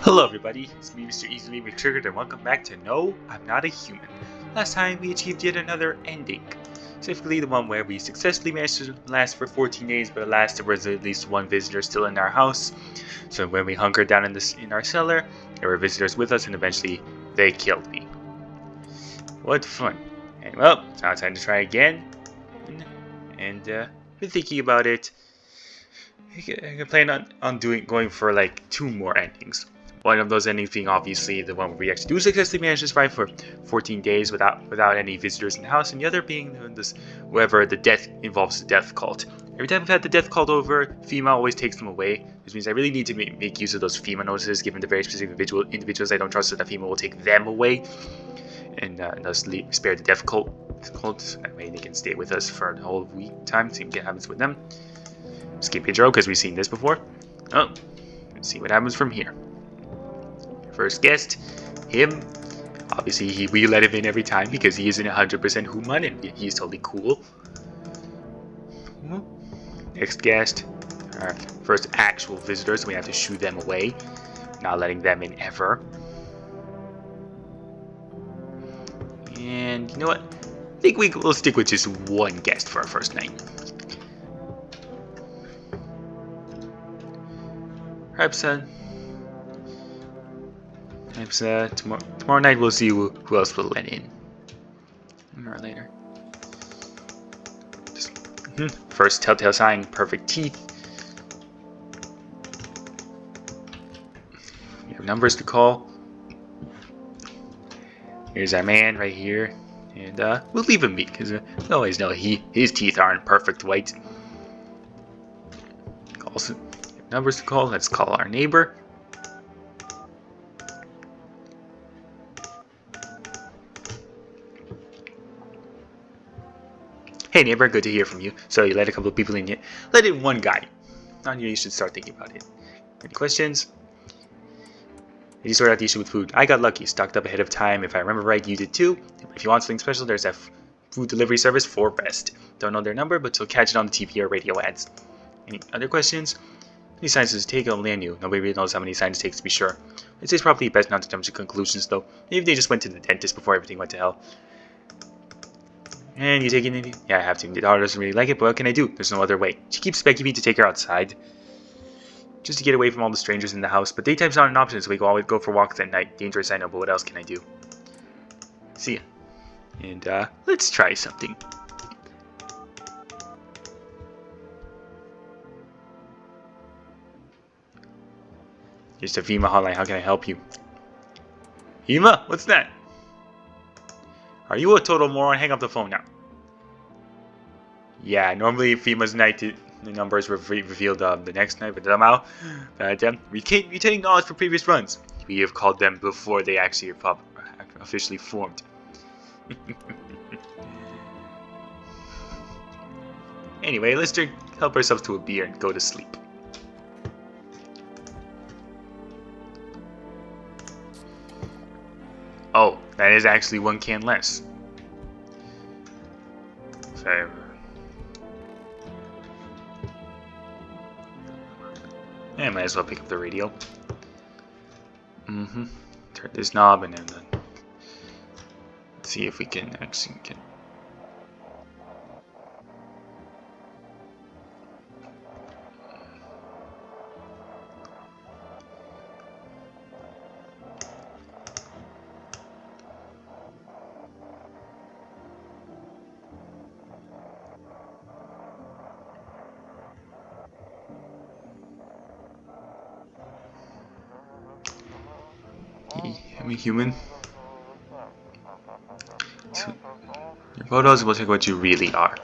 Hello everybody, it's me Mr. Easily Triggered and welcome back to No, I'm Not a Human. Last time we achieved yet another ending. Specifically the one where we successfully managed to last for 14 days, but alas there was at least one visitor still in our house. So when we hunkered down in our cellar, there were visitors with us and eventually they killed me. What fun. And well, it's now time to try again. And been thinking about it. I plan on going for like 2 more endings. One of those endings being obviously the one where we actually do successfully manage to survive for 14 days without any visitors in the house, and the other being this wherever the death involves the death cult. Every time we've had the death cult over, FEMA always takes them away, which means I really need to make use of those FEMA notices, given the very specific individuals I don't trust, so that FEMA will take them away, and thus spare the death cult. So that way they can stay with us for the whole week time, see what happens with them. Skip intro because we've seen this before. Oh, let's see what happens from here. First guest, him. Obviously, we let him in every time because he isn't 100% human and he's totally cool. Next guest, our first actual visitors, so we have to shoo them away. Not letting them in ever. And you know what? I think we'll stick with just one guest for our first night. Perhaps tomorrow night we'll see who else we'll let in. Or later. First telltale sign, perfect teeth. We have numbers to call. Here's our man right here. And we'll leave him be, because we always know his teeth aren't perfect white. Also, numbers to call. Let's call our neighbor. Hey neighbor, good to hear from you. So you let a couple of people in yet? Let in one guy. Now you should start thinking about it. Any questions? Did you sort out the issue with food? I got lucky, stocked up ahead of time. If I remember right, you did too. If you want something special, there's that food delivery service for Best. Don't know their number, but you'll catch it on the TV or radio ads. Any other questions? How many signs does it take? Only I knew. Nobody really knows how many signs it takes to be sure. I'd say it's probably best not to jump to conclusions though. Maybe they just went to the dentist before everything went to hell. And you taking it? Yeah, I have to. The daughter doesn't really like it, but what can I do? There's no other way. She keeps begging me to take her outside. Just to get away from all the strangers in the house. But daytime's not an option, so we always go for walks at night. Dangerous, I know, but what else can I do? See ya. And, let's try something. Here's the FEMA hotline. How can I help you? FEMA? What's that? Are you a total moron? Hang up the phone now. Yeah, normally FEMA's night, the numbers were revealed the next night, but somehow, we can't retain knowledge from previous runs. We have called them before they actually officially formed. Anyway, let's help ourselves to a beer and go to sleep. Oh, that is actually 1 can less. So, I might as well pick up the radio. Turn this knob and then see if we can actually get. I'm a human. So your photos will take what you really are.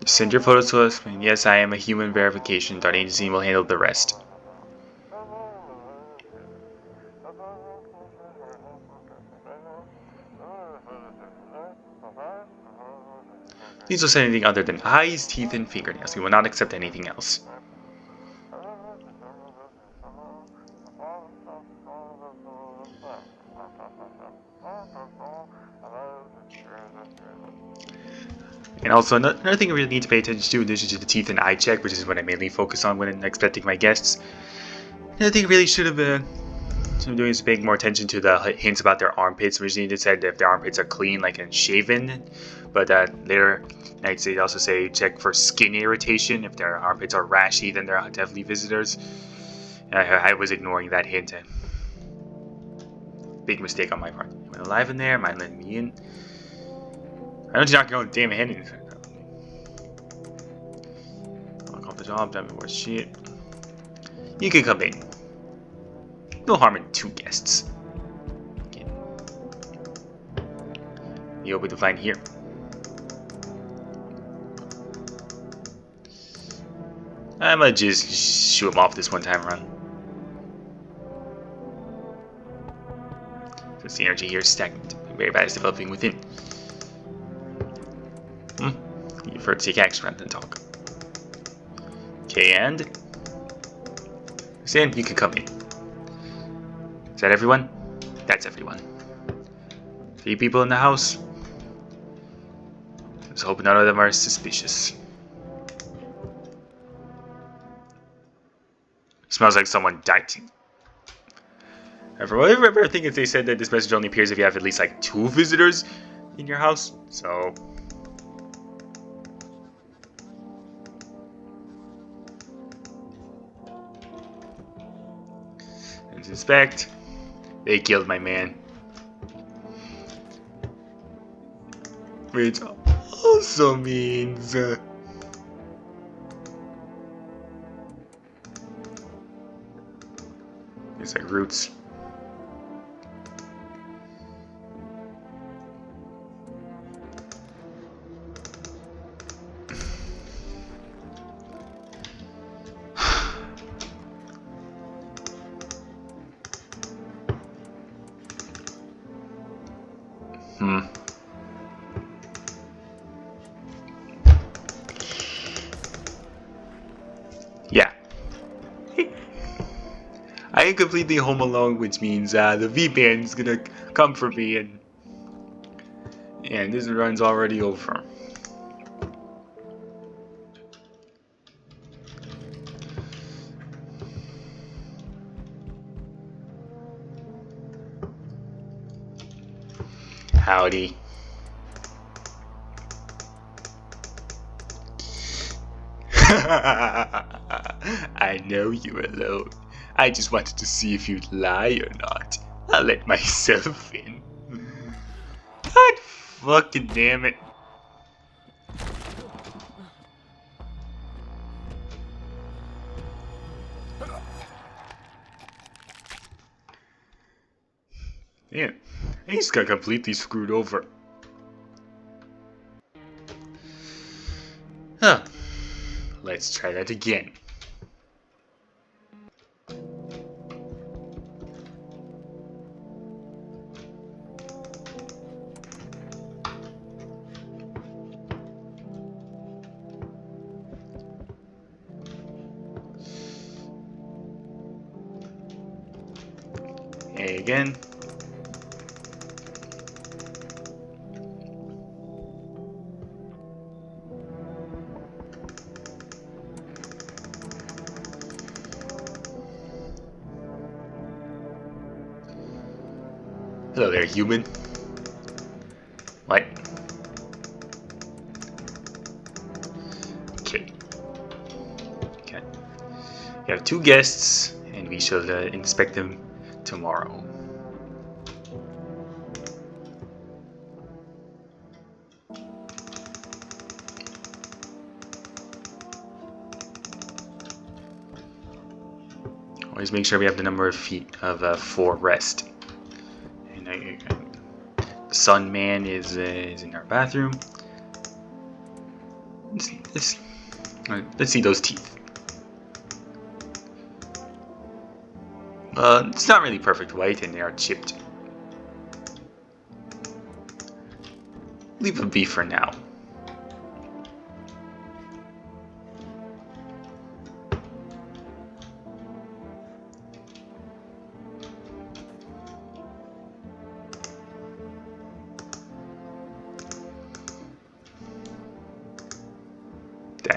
Just send your photos to us, and yes, I am a human verification. Our agency will handle the rest. Please don't send anything other than eyes, teeth, and fingernails. We will not accept anything else. And also another thing I really need to pay attention to, in addition to the teeth and eye check, which is what I mainly focus on when expecting my guests. Another thing I really should have been doing is paying more attention to the hints about their armpits. Originally they said if their armpits are clean, like and shaven, but later nights they also say check for skin irritation. If their armpits are rashy, then they're definitely visitors. I was ignoring that hint. Big mistake on my part. Went alive in there, mind letting me in. I know you're not going damn ahead in. Lock off the job, done more shit. You can come in. No harm in 2 guests. Okay. You open to find here. I'm gonna just shoot him off this one time around. Since the energy here is stagnant, very bad is developing within. You prefer to take action rather than talk. Okay, and Sam, you can come in. Is that everyone? That's everyone. 3 people in the house. Let's hope none of them are suspicious. Smells like someone died. From what I remember, I think they said that this message only appears if you have at least like 2 visitors in your house. So let's inspect. They killed my man. Which also means it's like roots. Yeah. I am completely home alone, which means the V-Band is gonna come for me, and this run's already over. Howdy. I know you're alone. I just wanted to see if you'd lie or not. I'll let myself in. God fucking damn it. Man, I just got completely screwed over. Huh. Let's try that again. A again. Hello there, human. What? Okay. Okay. We have 2 guests, and we shall inspect them tomorrow. Always make sure we have the number of feet of 4 rest. The Sun Man is in our bathroom. Let's see those teeth. It's not really perfect white, and they are chipped. Leave them be for now.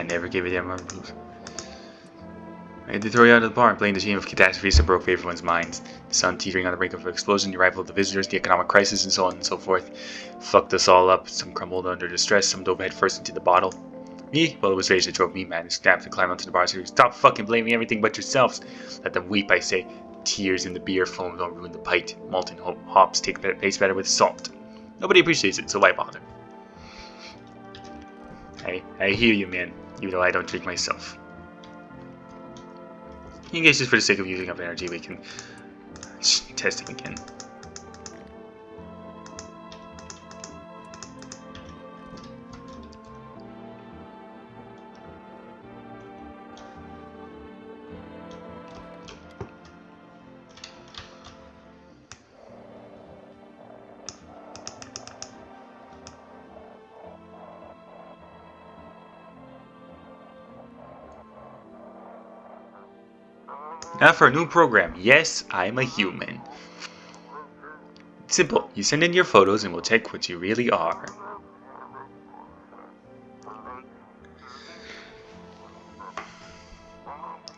never gave a damn about rules. I had to throw you out of the bar and blame the chain of catastrophes that broke everyone's minds. The sun teetering on the brink of an explosion, the arrival of the visitors, the economic crisis, and so on and so forth. Fucked us all up. Some crumbled under distress, some dove headfirst into the bottle. Me? Well, it was rage that drove me mad and snapped and climbed onto the bar. So stop fucking blaming everything but yourselves. Let them weep, I say. Tears in the beer foam don't ruin the pint. Malt and hops take place better with salt. Nobody appreciates it, so why bother? I hear you, man, even though I don't drink myself. In case just for the sake of using up energy, we can test it again. Now for a new program. Yes, I'm a human. Simple. You send in your photos and we'll check what you really are.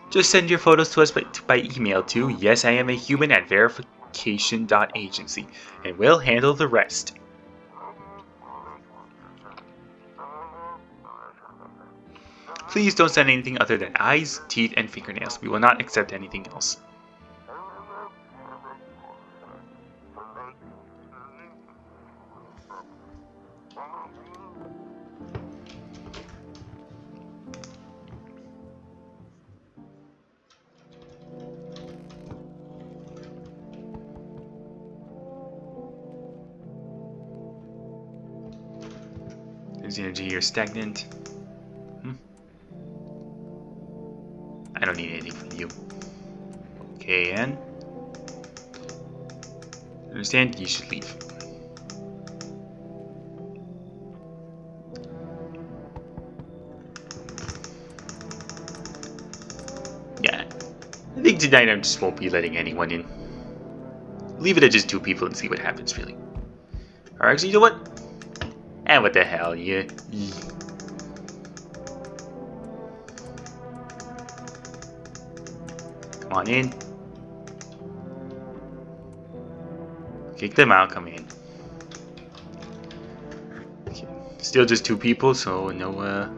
Just send your photos to us by email to yesiamahuman@verification.agency and we'll handle the rest. Please don't send anything other than eyes, teeth, and fingernails. We will not accept anything else. There's energy here stagnant. I don't need anything from you. Okay, and understand you should leave. Yeah, I think tonight I just won't be letting anyone in. Leave it at just 2 people and see what happens, really. Or actually, you know what? And what the hell, yeah. Come on in. Kick them out, come in. Okay. Still just 2 people, so no,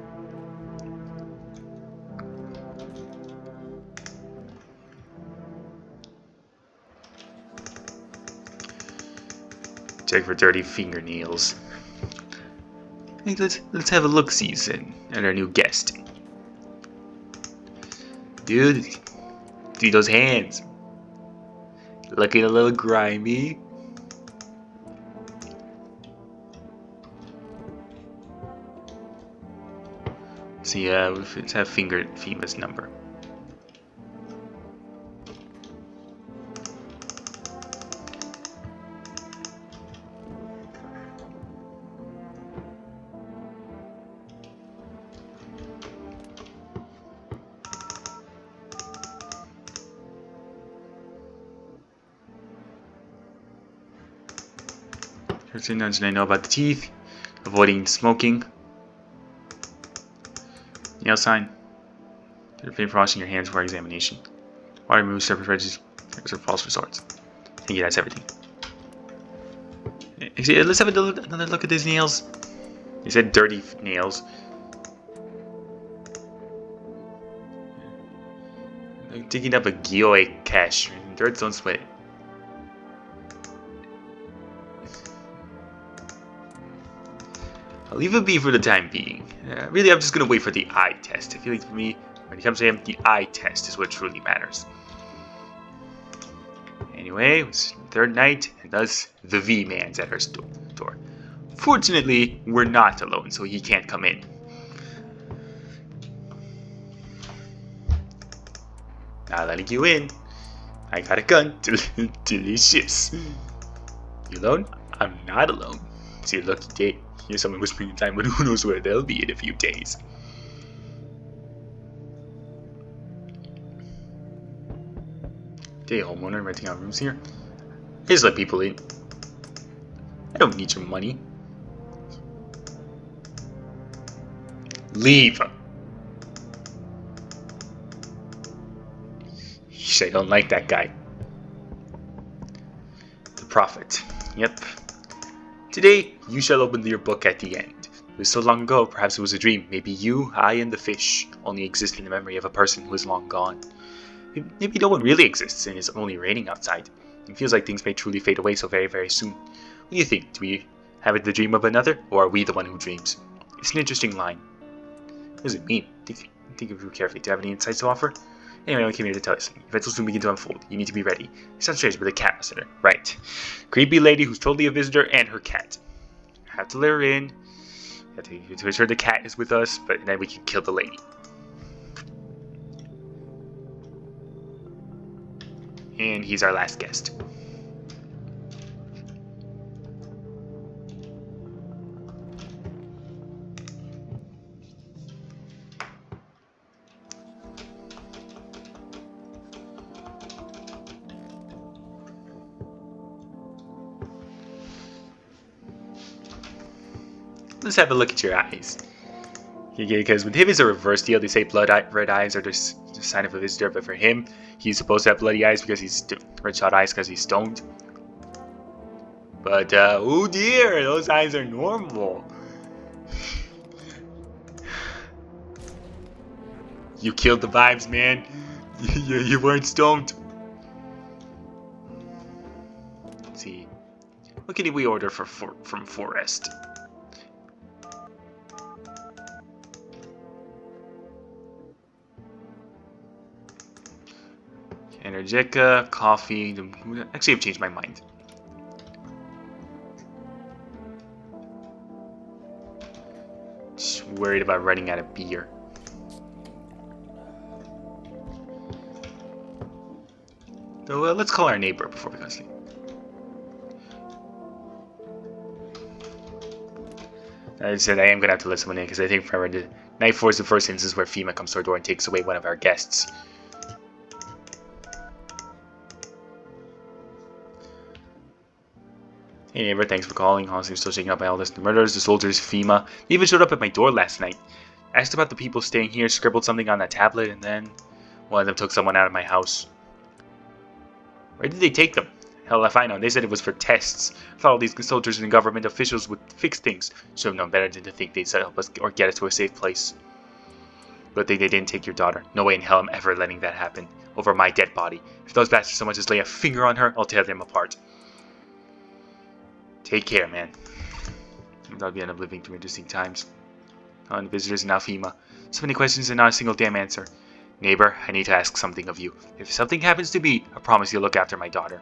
check for dirty fingernails. Hey, let's have a look-see at our new guest. Dude, see those hands? Looking a little grimy. See, let's have FEMA's number. Here's the nudge I know about the teeth, avoiding smoking. Nail sign. Paper for washing your hands before examination. Water removes surface registers or false resorts. I think that's everything. Let's have another look at these nails. He said dirty nails. Like digging up a Gioe cache. Dirt, don't sweat it. I'll leave it be for the time being. Really, I'm just gonna wait for the eye test. I feel like for me, when it comes to him, the eye test is what truly matters. Anyway, it's the 3rd night, and thus the V-Man's at our door. Fortunately, we're not alone, so he can't come in. Not letting you in. I got a gun. Delicious. You alone? I'm not alone. It's your lucky day. Here's someone whispering in time, but who knows where they'll be in a few days. Hey, homeowner, renting out rooms here. Just let people in. I don't need your money. Leave. I don't like that guy. The Prophet. Yep. Today, you shall open your book at the end. It was so long ago, perhaps it was a dream. Maybe you, I, and the fish only exist in the memory of a person who is long gone. Maybe no one really exists and it's only raining outside. It feels like things may truly fade away so very, very soon. What do you think? Do we have the dream of another, or are we the one who dreams? It's an interesting line. What does it mean? Think of it carefully. Do you have any insights to offer? Anyway, I came here to tell you something. Events will soon begin to unfold. You need to be ready. It sounds strange, but a cat was there. Right. Creepy lady who's totally a visitor and her cat. Have to let her in. Have to make sure the cat is with us, but then we can kill the lady. And he's our last guest. Let's have a look at your eyes. Because with him it's a reverse deal. They say red eyes are just a sign of a visitor, but for him, he's supposed to have bloody eyes because he's red shot eyes because he's stoned. But oh dear, those eyes are normal. You killed the vibes, man. You weren't stoned. Let's see, what can we order from Forest? Energetica, coffee. Actually, I've changed my mind. Just worried about running out of beer. So let's call our neighbor before we go to sleep. I said I am gonna have to let someone in because I think remember the Night 4 is the first instance where FEMA comes to our door and takes away one of our guests. Hey neighbor, thanks for calling. Honestly, I'm still shaken up by all this. The murderers, the soldiers, FEMA. They even showed up at my door last night. I asked about the people staying here, scribbled something on that tablet, and then one of them took someone out of my house. Where did they take them? Hell if I know. They said it was for tests. I thought all these soldiers and government officials would fix things. Should have known better than to think they'd help us or get us to a safe place. Good thing they didn't take your daughter. No way in hell I'm ever letting that happen. Over my dead body. If those bastards so much as lay a finger on her, I'll tear them apart. Take care, man. I thought we end up living through interesting times. On the visitors and now FEMA. So many questions and not a single damn answer. Neighbor, I need to ask something of you. If something happens to me, I promise you'll look after my daughter.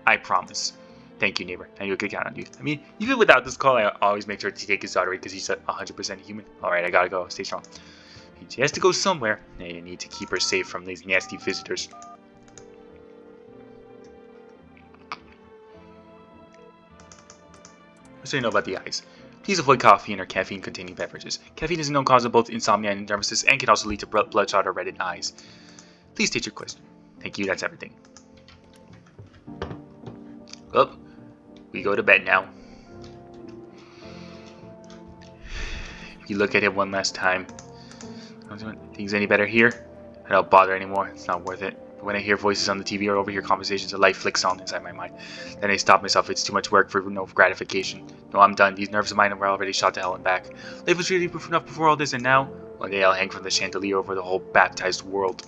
I promise. Thank you, neighbor. I know I can count on you. I mean, even without this call, I always make sure to take his daughter because he's 100% human. Alright, I gotta go. Stay strong. She has to go somewhere. And you need to keep her safe from these nasty visitors. What do you know about the eyes? Please avoid coffee or caffeine-containing beverages. Caffeine is a known cause of both insomnia and nervousness and can also lead to bloodshot or reddened eyes. Please state your question. Thank you, that's everything. Well, we go to bed now. We look at it one last time. Things any better here? I don't bother anymore, it's not worth it. But when I hear voices on the TV or overhear conversations, a light flicks on inside my mind. Then I stop myself, it's too much work for no gratification. No, I'm done, these nerves of mine were already shot to hell and back. Life was really proof enough before all this, and now, one day I'll hang from the chandelier over the whole baptized world.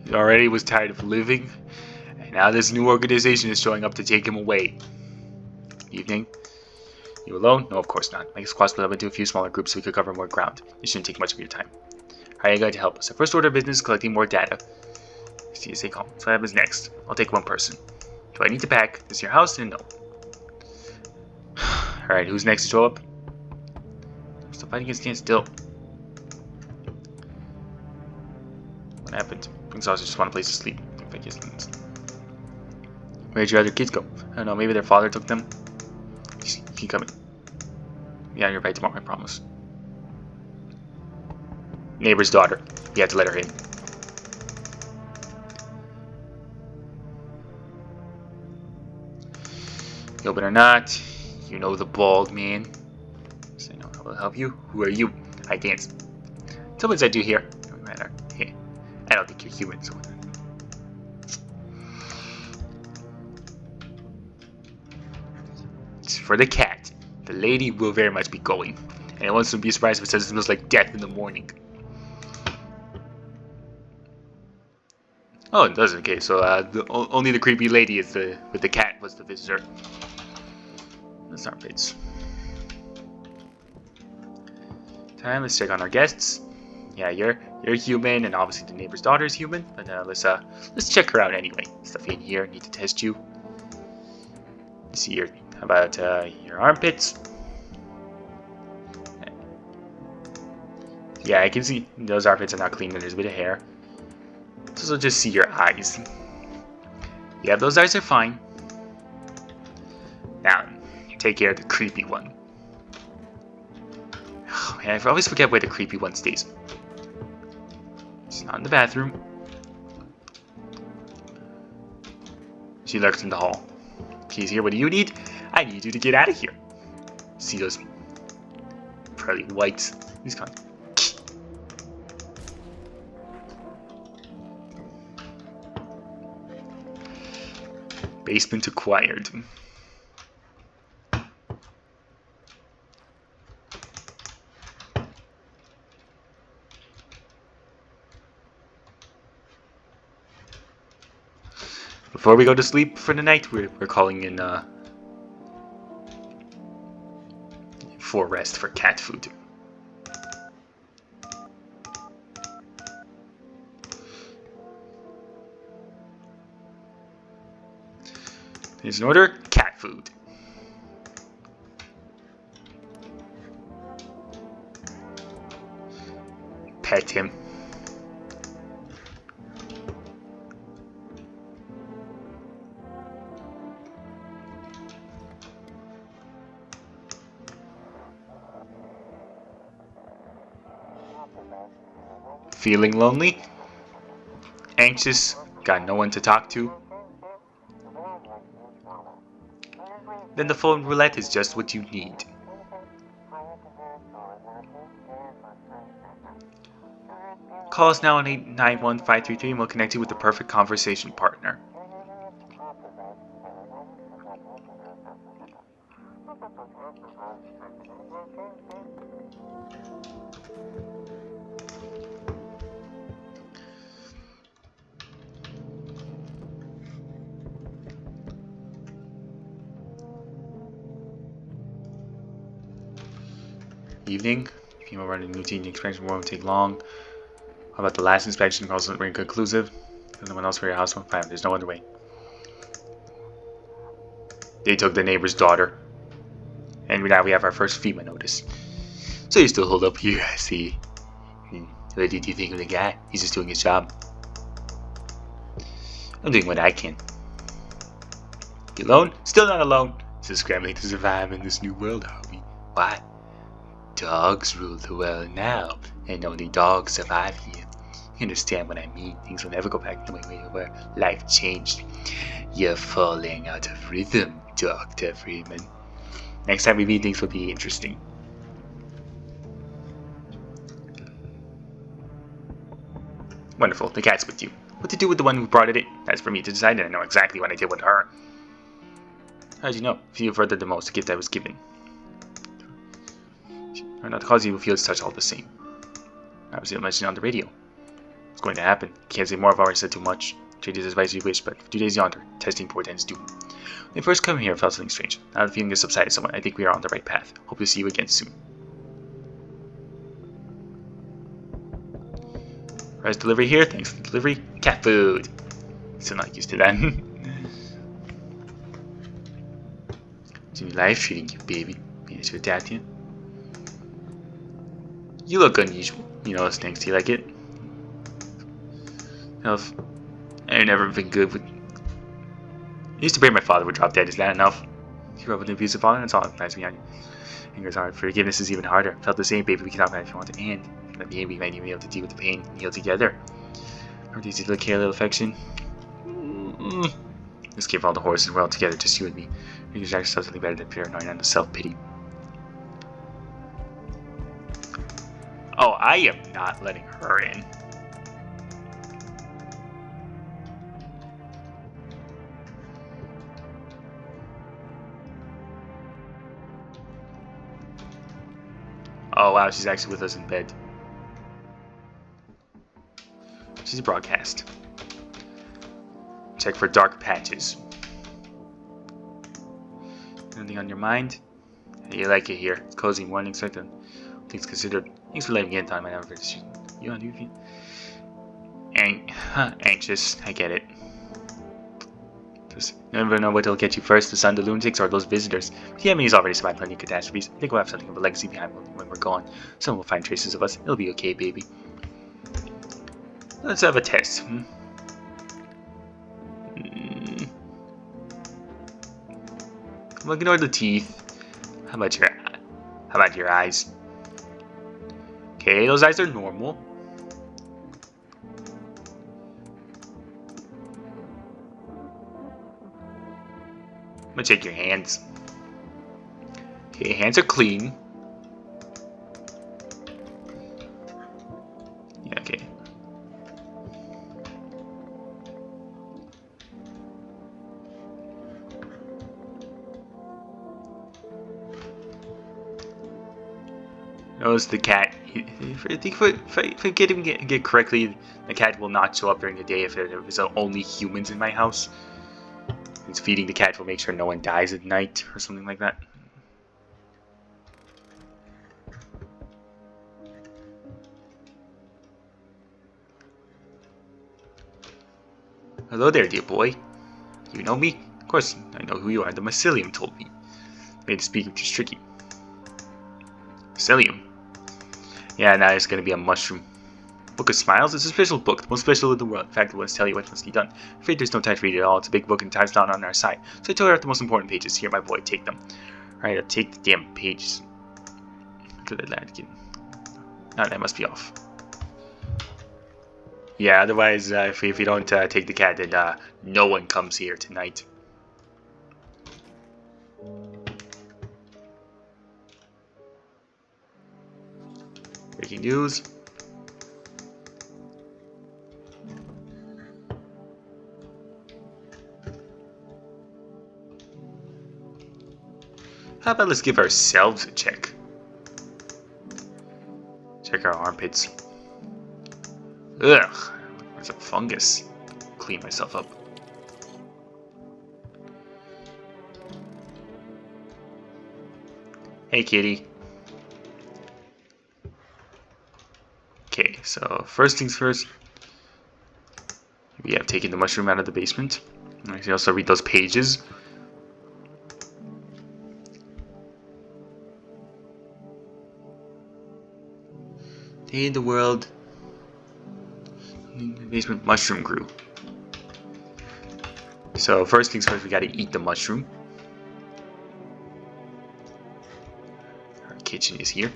He already was tired of living, and now this new organization is showing up to take him away. Evening. You alone? No, of course not. My squad split up into a few smaller groups so we could cover more ground. It shouldn't take much of your time. How are you going to help us? Our first order of business is collecting more data. CSA call. So what happens next? I'll take one person. Do I need to pack? Is your house? And no. Alright, who's next to show up? Stop fighting and stand still. What happened? Exhausted, just want a place to sleep. Where'd your other kids go? I don't know, maybe their father took them. Keep coming. Yeah, you're right tomorrow, I promise. Neighbor's daughter. You have to let her in. You open or not. You know the bald man? So I know I will help you. Who are you? I dance. Someone's I do here. No matter. Hey, I don't think you're human, so. It's for the cat. The lady will very much be going. And I won't be surprised if it says it smells like death in the morning. Oh, it doesn't. Okay, so only the creepy lady is with the cat was the visitor. That's not fits. Time. Let's check on our guests. Yeah, you're human, and obviously the neighbor's daughter is human. But let's check her out anyway. Stuff in here. Need to test you. Let's see your about your armpits. Yeah, I can see those armpits are not clean, and there's a bit of hair. So we'll just see your eyes. Yeah, those eyes are fine. Now, take care of the creepy one. Oh man, I always forget where the creepy one stays. She's not in the bathroom. She lurks in the hall. She's here. What do you need? I need you to get out of here. See those pearly whites? He's gone. Basement acquired. Before we go to sleep for the night, we're calling in for rest for cat food. Here's an order, cat food. Pet him. Feeling lonely? Anxious? Got no one to talk to? Then the phone roulette is just what you need. Call us now on 891-533 and we'll connect you with the perfect conversation partner. Evening. People running routine inspection won't take long. How about the last inspection? Also very conclusive. There's no one else for your house. Fine, there's no other way. They took the neighbor's daughter. And now we have our first FEMA notice. So you still hold up here, I see. What did you think of the guy? He's just doing his job. I'm doing what I can. You alone? Still not alone. Just scrambling to survive in this new world, Harvey. Why? Dogs rule the world now, and only dogs survive here. You understand what I mean? Things will never go back the way they were. Life changed. You're falling out of rhythm, Dr. Freeman. Next time we meet, things will be interesting. Wonderful, the cat's with you. What to do with the one who brought it in? That's for me to decide, and I know exactly what I did with her. How'd you know? If you furthered the most, the gift I was given. Or not cause you feel its touch all the same. I was mentioned on the radio. It's going to happen. Can't say more, I've already said too much. Trade his advice you wish, but for 2 days yonder, testing portends doom. When I first come here, I felt something strange. Now the feeling has subsided somewhat. I think we are on the right path. Hope to see you again soon. Price delivery here. Thanks for the delivery. Cat food. Still not used to that. It's new life treating you, baby. Managed to adapt you. You look unusual. You know, stinks. Do you like it? Enough. I've never been good with. I used to pray my father would drop dead. Is that enough? You grew up with an abusive father. That's all that lies behind you. Anger's hard. Forgiveness is even harder. Felt the same, baby. We can talk about it if you want to. And at the end, we might even be able to deal with the pain and heal together. Or easy to care, a little affection. Let's give all the horses well together, just you and me. We can ourselves something better than paranoia and self-pity. Oh, I am not letting her in. Oh wow, she's actually with us in bed. She's broadcast. Check for dark patches. Anything on your mind? You like it here. It's cozy and warming, expected. Things considered. Thanks for letting me in on my navigation. You on duty? Anxious. I get it. Just never know what'll get you first, the sun, the lunatics, or those visitors. The enemy's already survived plenty of catastrophes. I think we'll have something of a legacy behind when we're gone. Someone will find traces of us. It'll be okay, baby. Let's have a test. We'll ignore the teeth. How about your eyes? Okay, those eyes are normal. I'm gonna check your hands. Okay, hands are clean. Yeah, okay. Notice the cat. If I get correctly, the cat will not show up during the day if there's only humans in my house. It's feeding the cat will make sure no one dies at night or something like that. Hello there, dear boy. You know me? Of course, I know who you are. The mycelium told me. Made to speak of just tricky. Mycelium? Yeah, now it's going to be a mushroom. Book of Smiles? It's a special book, the most special in the world. In fact, it will tell you what must be done. I'm afraid there's no time to read it all. It's a big book and time's not on our side. So I told her out the most important pages. Here, my boy, take them. Alright, I'll take the damn pages. Look at that lad again. No, that must be off. Yeah, otherwise, if you don't take the cat, then no one comes here tonight. Breaking news. How about let's give ourselves a check? Check our armpits. Ugh, there's a fungus. Clean myself up. Hey, kitty. Okay, so first things first. We have taken the mushroom out of the basement. I can also read those pages. Day in the world. The basement mushroom grew. So first things first, we gotta eat the mushroom. Our kitchen is here.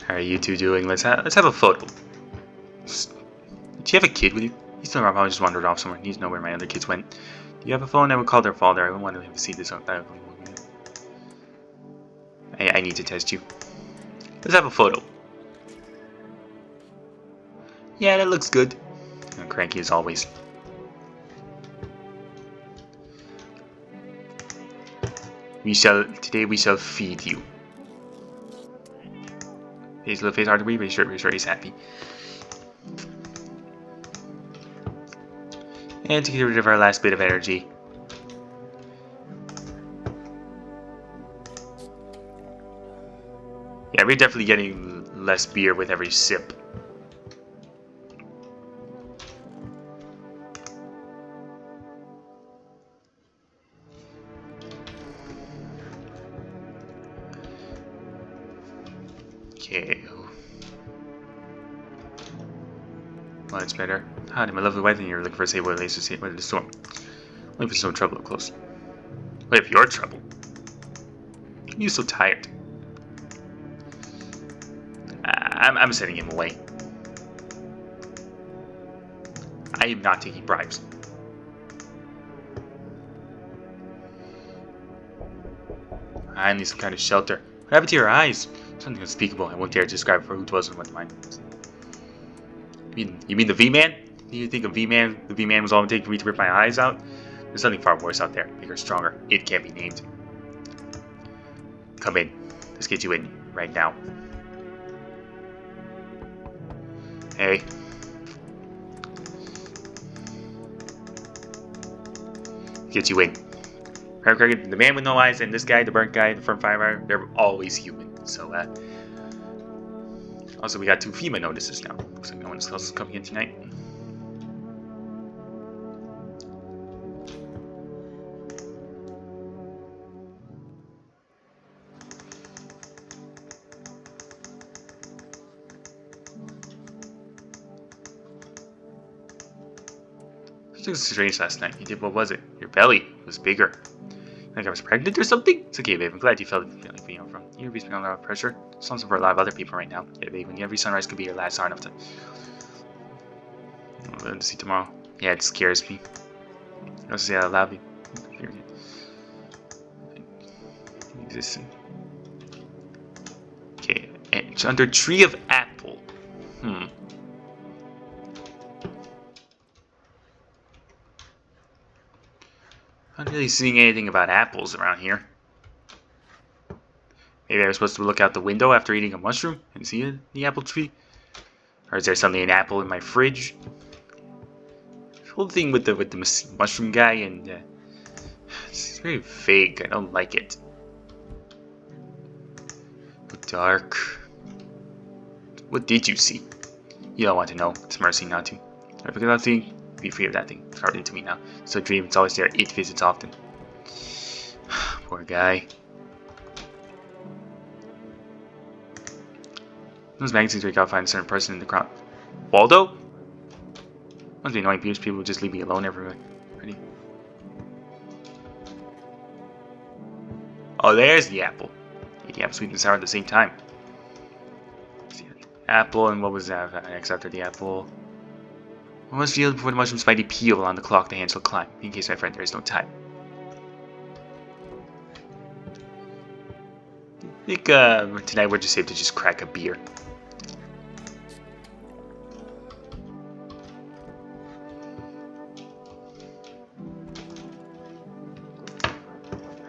How are you two doing? Let's have a photo. Did you have a kid with you? He's still around. Probably just wandered off somewhere. He needs to know where my other kids went. Do you have a phone? I would call their father. I don't want him to see this. I need to test you. Let's have a photo. Yeah, that looks good. I'm cranky as always. Today we shall feed you. His little face hard to read, but sure he's happy. And to get rid of our last bit of energy. Yeah, we're definitely getting less beer with every sip. Okay. Well, that's better. Howdy, my lovely wife, and you're looking for a safe way to escape the storm. Only if there's no trouble up close. What if you're trouble? You're so tired. I'm sending him away. I am not taking bribes. I need some kind of shelter. What happened to your eyes? Something unspeakable. I won't dare describe it for who dwells in what mine. You mean the V-Man? Do you think a V-Man? The V-Man was all it take for me to rip my eyes out? There's something far worse out there, bigger, stronger. It can't be named. Come in. Let's get you in right now. Hey. Get you in. The man with no eyes and this guy, the burnt guy, the firm fire, they're always human. So, also we got 2 FEMA notices now. Looks like no one else is coming in tonight. It was strange last night. You did, what was it? Your belly was bigger. Like I was pregnant or something? It's okay, babe. I'm glad you felt the feeling being from. You're being under a lot of pressure. It's also for a lot of other people right now. Yeah, babe, when every sunrise could be your last, hard enough to. I'll see tomorrow. Yeah, it scares me. I also say out loud. Okay, it's under tree of apple. I'm not really seeing anything about apples around here. Maybe I was supposed to look out the window after eating a mushroom and see the apple tree? Or is there suddenly an apple in my fridge? The whole thing with the mushroom guy and it's very vague. I don't like it. Dark. What did you see? You don't want to know. It's mercy not to. I forget that thing. Be free of that thing. It's hardly to me now. It's a dream. It's always there. It visits often. Poor guy. Those magazines where you gotta find a certain person in the crowd. Waldo? Must be annoying people would just leave me alone everywhere. Ready? Oh, there's the apple. Yeah, the apple sweet and sour at the same time. Apple, and what was that next after the apple? I must feel before the mushroom's mighty peel on the clock the hands will climb. In case, my friend, there is no time. I think tonight we're just safe to just crack a beer.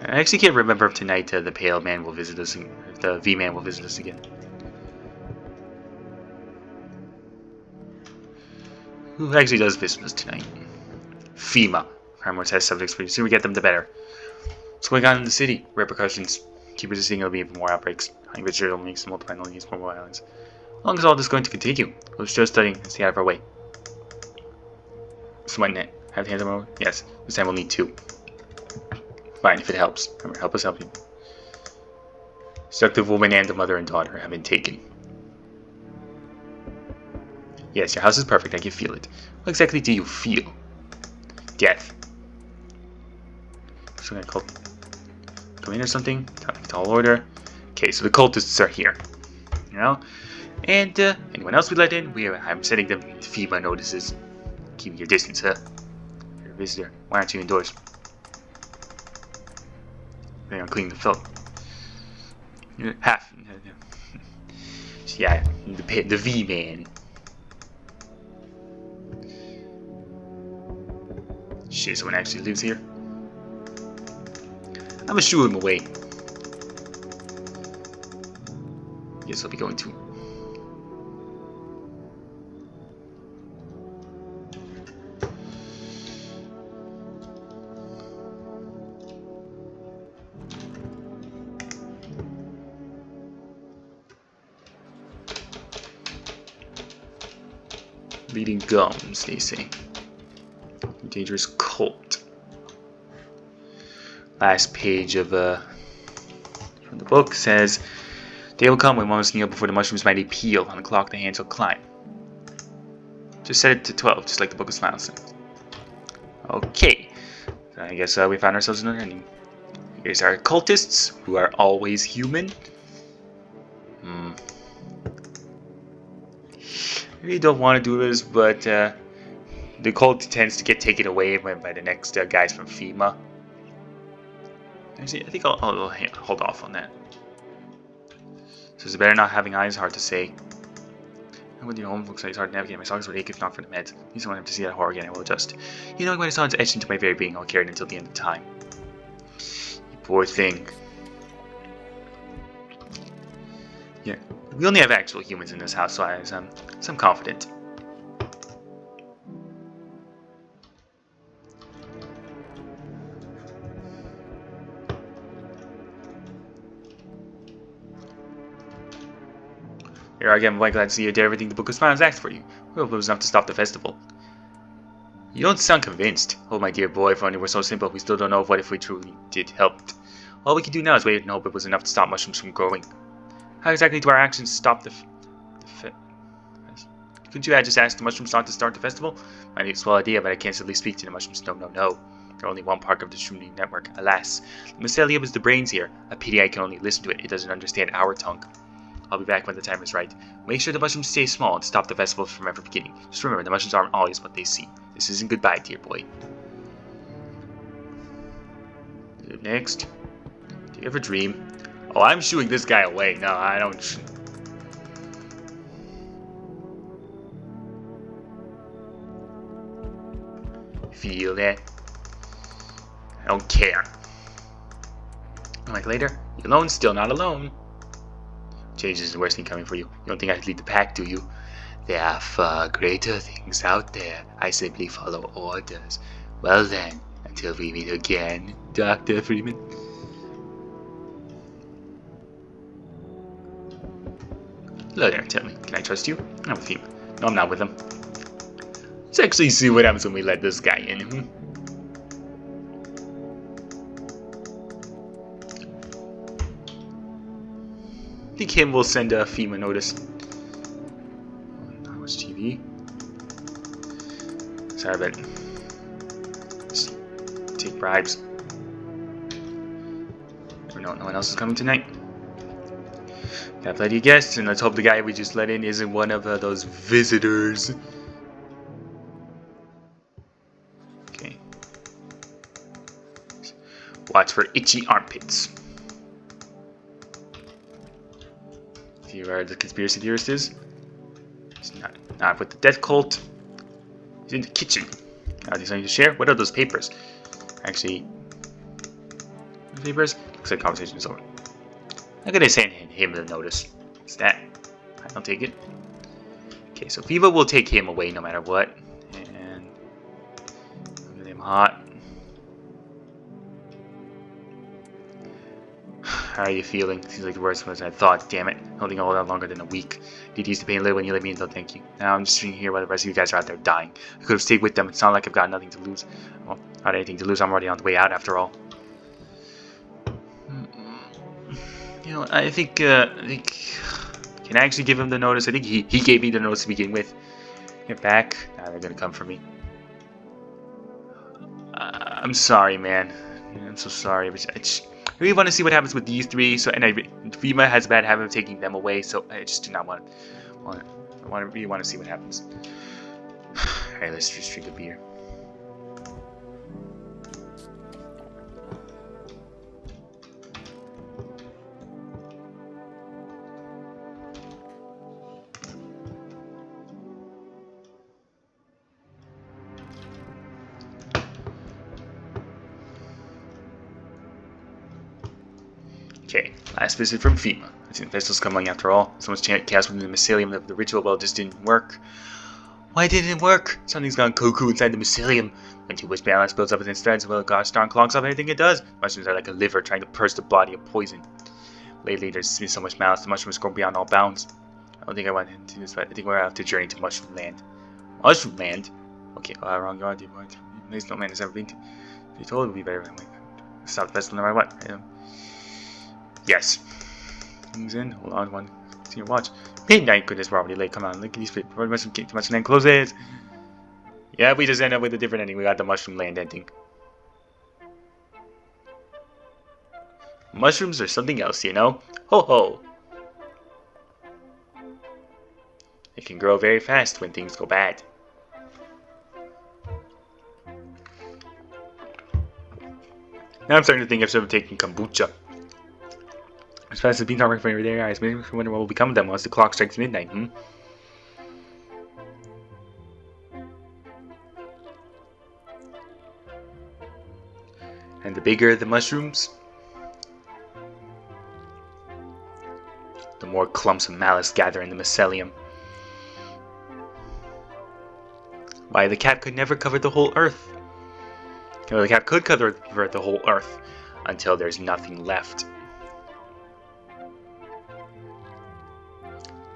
I actually can't remember if tonight the Pale Man will visit us, if the V-Man will visit us again. Who actually does visit us tonight? FEMA. Crime more test subjects, but the sooner we get them, the better. What's going on in the city? Repercussions. Keep resisting, it'll be even more outbreaks. I bet sure it'll make some multiply and use more islands. How long is all this going to continue? We'll just studying and stay out of our way. Someone have the hands over? Yes. This time we'll need 2. Fine, if it helps. Remember, help us help you. Seductive woman and the mother and daughter have been taken. Yes, your house is perfect. I can feel it. What exactly do you feel? Death. So I'm gonna come in or something. Tall order. Okay, so the cultists are here. You know, and anyone else we let in, I'm sending them FEMA notices. Keep your distance, huh? You're a visitor. Why aren't you indoors? They're gonna clean the filth. Half. Yeah, the V-Man. Shit, someone actually lives here. I'm gonna shoo him away. Guess I'll be going to. Bleeding gums, they say. Dangerous cult. Last page of from the book says, "Day will come when one must kneel before the mushroom's mighty peel. On the clock, the hands will climb." Just set it to 12, just like the Book of Smiles says. Okay, so I guess we found ourselves another ending. Here's our cultists, who are always human. really don't want to do this, but the cult tends to get taken away by the next guys from FEMA. Actually, I think I'll hold off on that. So it's better not having eyes, hard to say. And when the home looks like it's hard to navigate, my socks would ache if not for the meds. I just want to see that horror again, I will adjust. You know, when it sounds etched into my very being, I'll carry it until the end of time. You poor thing. Yeah, we only have actual humans in this house, so I'm confident. Here again, I'm quite glad to see you did everything the Book of Smiles asked for you. We hope it was enough to stop the festival. You don't sound convinced. Oh my dear boy, if only we're so simple, we still don't know what if we truly did help. All we can do now is wait and hope it was enough to stop mushrooms from growing. How exactly do our actions stop the Couldn't you just ask the mushrooms not to start the festival? My swell idea, but I can't simply speak to the mushrooms. No. They're only one part of the Shroom network. Alas, the mycelium is the brains here. A pity I can only listen to it. It doesn't understand our tongue. I'll be back when the time is right. Make sure the mushrooms stay small and stop the festival from ever beginning. Just remember, the mushrooms aren't always what they see. This isn't goodbye, dear boy. Next. Do you ever dream? Oh, I'm shooing this guy away. No, I don't. Feel that? I don't care. Like later, you're alone, still not alone. Change is the worst thing coming for you. You don't think I could lead the pack, do you? There are far greater things out there. I simply follow orders. Well then, until we meet again, Dr. Freeman. Hello there, tell me, can I trust you? I'm with you. No, I'm not with him. Let's actually see what happens when we let this guy in. I think him will send a FEMA notice. Not much TV. Sorry, but just take bribes. Never know, no one else is coming tonight. Got plenty of guests, and let's hope the guy we just let in isn't one of those visitors. Okay. Watch for itchy armpits. See where the conspiracy theorist is? He's not with the death cult. He's in the kitchen. Are they something to share? What are those papers? Actually, papers? Looks like the conversation is over. How could I send him the notice? What's that? I'll take it. Okay, so Viva will take him away no matter what. And get him hot. How are you feeling? Seems like the worst was I thought. Damn it. I don't think I'll hold out longer than a week. Did used to pay a little when you let me in, so thank you. Now I'm just sitting here while the rest of you guys are out there dying. I could have stayed with them. It's not like I've got nothing to lose. Well, not anything to lose. I'm already on the way out after all. You know, I think can I actually give him the notice? I think he gave me the notice to begin with. Get back. Now they're gonna come for me. I'm sorry, man. I'm so sorry. I really want to see what happens with these three. So, and FEMA has a bad habit of taking them away. So I just do not want. I really want to see what happens. All right, let's just drink a beer. Okay, last visit from FEMA. I think the vessel's coming after all. So much chaos within the mycelium of the ritual, well, just didn't work. Why didn't it work? Something's gone cuckoo inside the mycelium. When too much balance builds up within threads, well, gosh darn clogs up anything it does. Mushrooms are like a liver trying to purge the body of poison. Lately, there's been so much malice, the mushrooms grow beyond all bounds. I don't think I want into this, but I think we're out to journey to Mushroom Land. Mushroom Land? Okay, wrong god, dear boy. Nice no man has ever been to. Be told it would be better than stop the festival no matter what. Yes. Things in. Hold on, one. See your watch. Midnight. Goodness, we're already late. Come on, look at these people. Probably must get too much and then close it. Yeah, we just end up with a different ending. We got the Mushroom Land ending. Mushrooms are something else, you know? Ho ho. It can grow very fast when things go bad. Now I'm starting to think of taking kombucha. As fast as beans are working from their eyes, maybe wonder what will become of them once the clock strikes midnight, And the bigger the mushrooms, the more clumps of malice gather in the mycelium. Why, the cap could never cover the whole earth. You know, the cap could cover the whole earth until there's nothing left.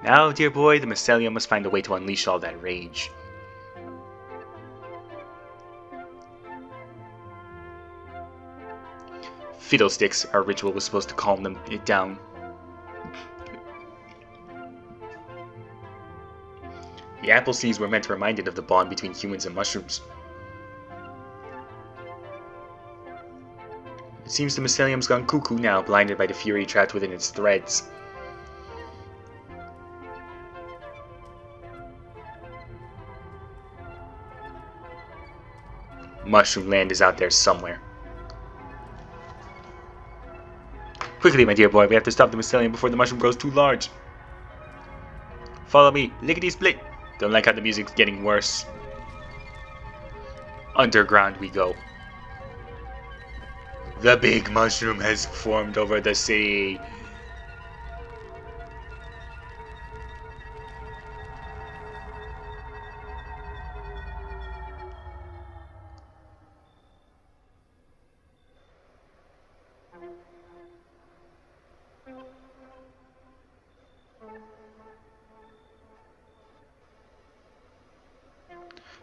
Now, dear boy, the mycelium must find a way to unleash all that rage. Fiddlesticks, our ritual was supposed to calm it down. The apple seeds were meant to remind it of the bond between humans and mushrooms. It seems the mycelium's gone cuckoo now, blinded by the fury trapped within its threads. Mushroom Land is out there somewhere. Quickly, my dear boy, we have to stop the mycelium before the mushroom grows too large. Follow me, lickety-split. Don't like how the music's getting worse. Underground we go. The big mushroom has formed over the city.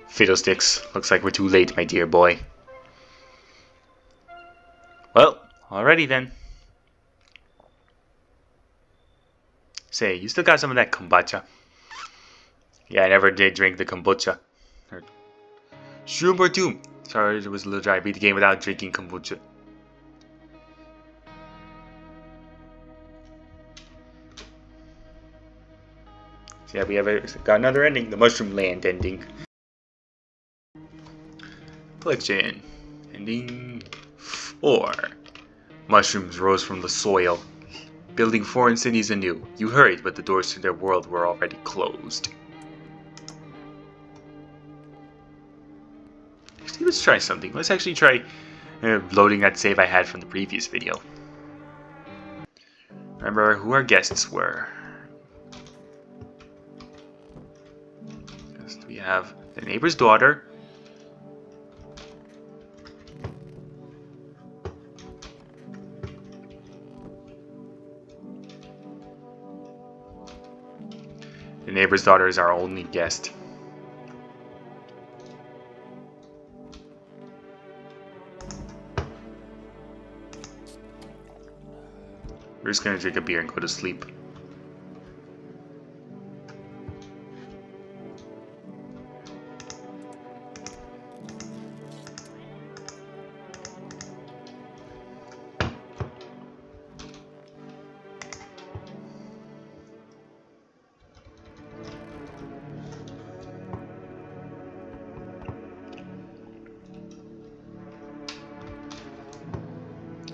Fiddlesticks. Looks like we're too late, my dear boy. Well, alrighty then. Say, you still got some of that kombucha? Yeah, I never did drink the kombucha. Shroom or doom. Sorry, it was a little dry. I beat the game without drinking kombucha. So yeah, we have got another ending. The Mushroom Land ending. Collection. Ending 4. Mushrooms rose from the soil, building foreign cities anew. You hurried, but the doors to their world were already closed. Actually, let's try something. Let's actually try loading that save I had from the previous video. Remember who our guests were. First, we have the neighbor's daughter. The neighbor's daughter is our only guest. We're just gonna drink a beer and go to sleep.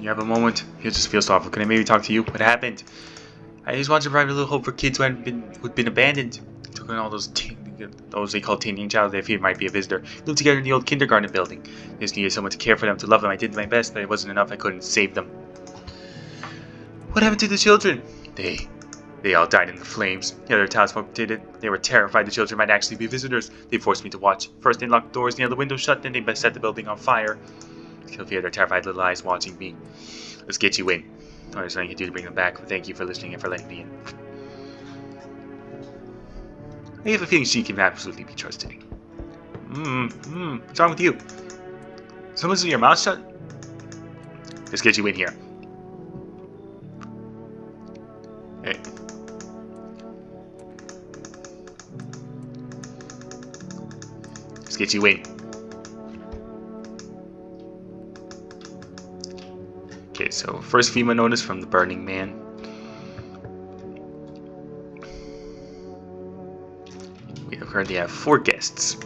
You have a moment? You just feel so awful. Can I maybe talk to you? What happened? I just wanted to provide a little hope for kids who'd been abandoned. I took in all those they call teenage child. They feared might be a visitor. Lived together in the old kindergarten building. They just needed someone to care for them, to love them. I did my best, but it wasn't enough. I couldn't save them. What happened to the children? They all died in the flames. The other townsfolk did it. They were terrified the children might actually be visitors. They forced me to watch. First they locked doors near the window shut, then they set the building on fire. I fear their terrified little eyes watching me. Let's get you in. There's nothing I can do to bring them back, but thank you for listening and for letting me in. I have a feeling she can absolutely be trusted. What's wrong with you? Someone's with your mouth shut? Let's get you in here. Hey. Let's get you in. Okay, so first female notice from the Burning Man. We currently have 4 guests.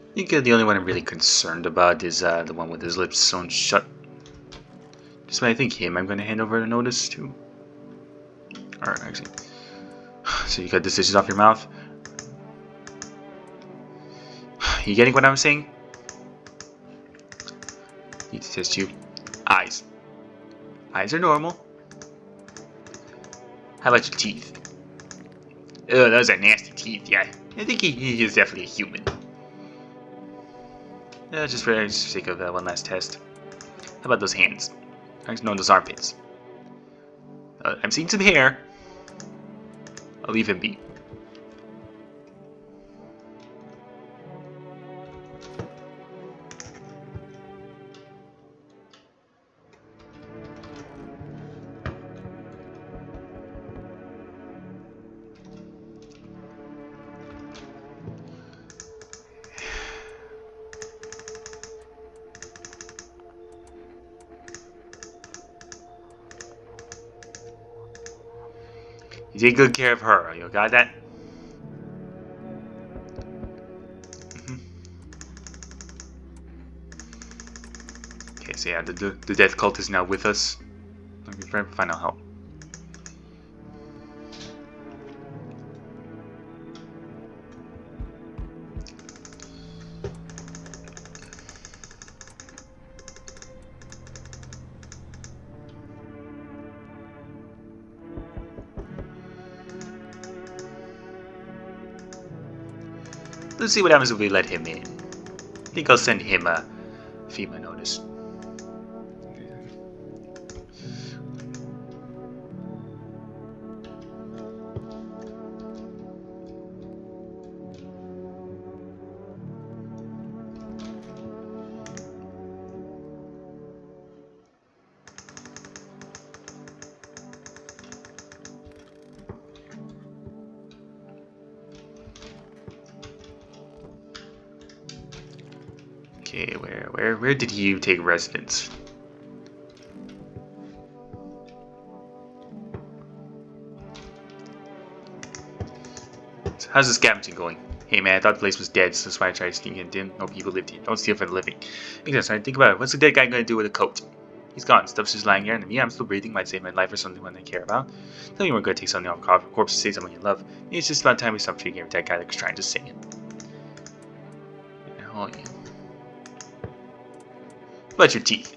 I think the only one I'm really concerned about is the one with his lips sewn shut. Just when I think him, I'm going to hand over the notice to. Alright, actually. So you got decisions off your mouth. You getting what I'm saying? Need to test you. Eyes. Eyes are normal. How about your teeth? Oh, those are nasty teeth, yeah. I think he is definitely a human. Just for the sake of one last test. How about those hands? No, those armpits. I'm seeing some hair. I'll leave him be. You take good care of her. You got that? Okay, so yeah, the death cult is now with us. Let me try to find out help. Let's see what happens if we let him in. I think I'll send him a FEMA notice. Okay, where did you take residence? So how's the scavenging going? Hey man, I thought the place was dead, so that's why I tried to sneak in. No people lived here. Don't steal for the living. Makes sense, right? Think about it. What's the dead guy gonna do with a coat? He's gone. Stuff's just lying here, and me, I'm still breathing. Might save my life or something when I care about. Tell me we're gonna take something off a corpse to save someone you love. Maybe it's just about time we stop treating every dead guy like a trying to sing it. Oh yeah. What about your teeth?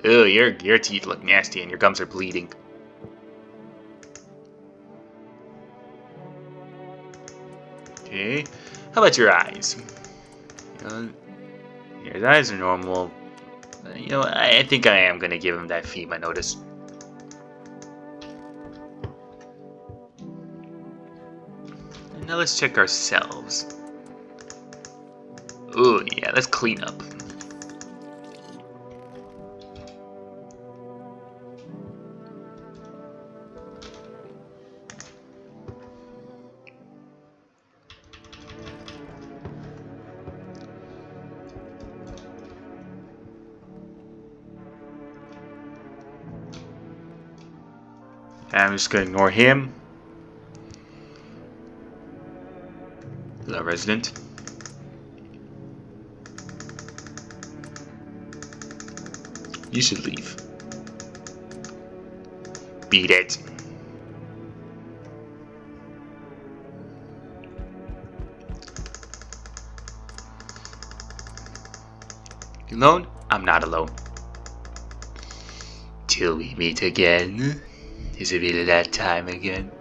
Oh, your teeth look nasty and your gums are bleeding. Okay. How about your eyes? Your eyes are normal. You know, I think I am gonna give him that FEMA notice. And now let's check ourselves. Ooh, yeah, let's clean up. I'm just gonna ignore him. Hello, resident. You should leave. Beat it. You alone? I'm not alone. Till we meet again. Is it really that time again?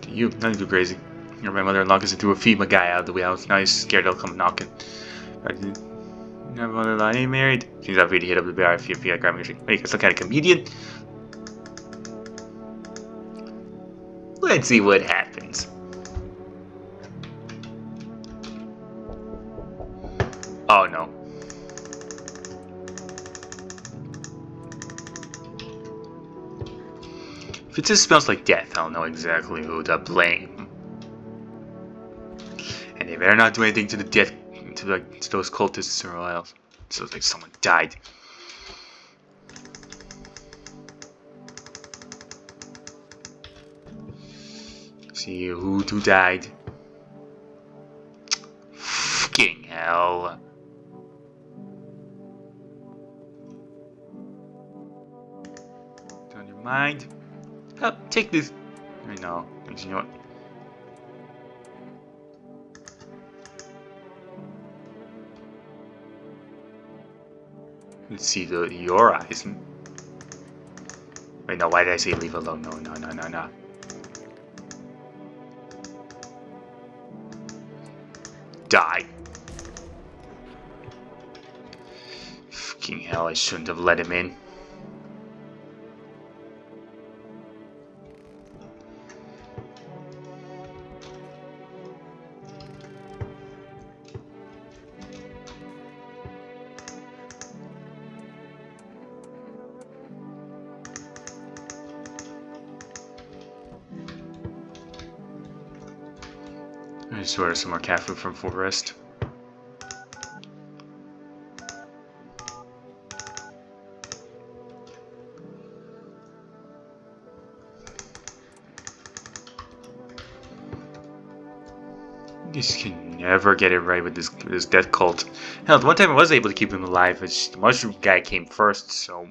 You, nothing too crazy. My mother-in-law gets into a FEMA guy out of the way. Now he's scared they'll come knocking. My mother-in-law ain't married. Seems I've really hit up the bar if you feel like I'm usually. Wait, you're some kind of comedian? Let's see what happens. Oh no. If it just smells like death, I'll know exactly who to blame. And they better not do anything to the death, to those cultists, or else it sounds like someone died. See who died. Fucking hell. On your mind. Oh, take this. I know. You know what? Let's see your eyes. Wait, no. Why did I say leave alone? No. Die. Fucking hell! I shouldn't have let him in. I just ordered some more cat food from Forest. Just can never get it right with this death cult. Hell, the one time I was able to keep him alive, the mushroom guy came first, so.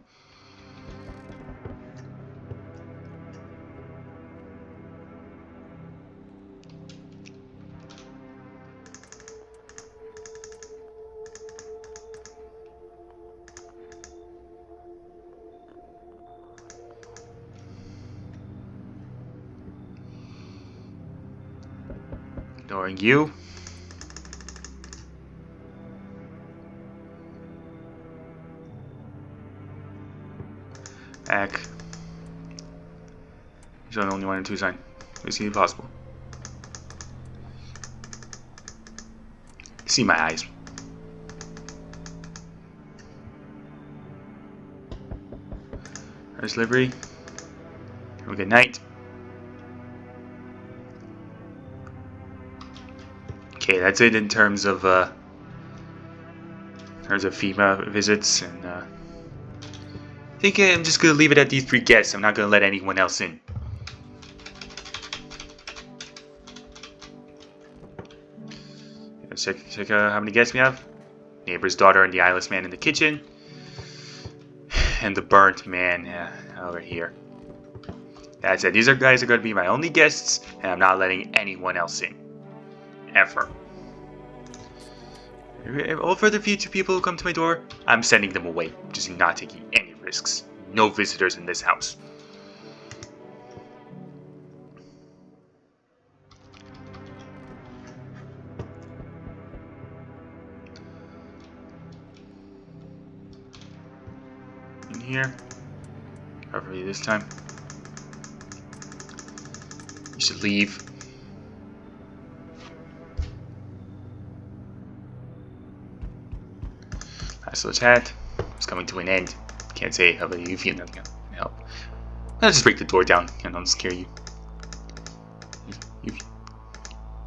Ignoring you. Back. He's the only one in two sign. Is it possible? See my eyes. There's livery. Have a good night. Okay, that's it in terms of FEMA visits, and I think I'm just gonna leave it at these 3 guests. I'm not gonna let anyone else in. Let's check how many guests we have. Neighbor's daughter and the eyeless man in the kitchen, and the burnt man over here. That's it. These guys are gonna be my only guests, and I'm not letting anyone else in. Ever. All further future people who come to my door, I'm sending them away. Just not taking any risks. No visitors in this house. In here. Hopefully this time. You should leave. So the chat is coming to an end. Can't say how you feel. Nothing can help. I'll just break the door down and I'll scare you.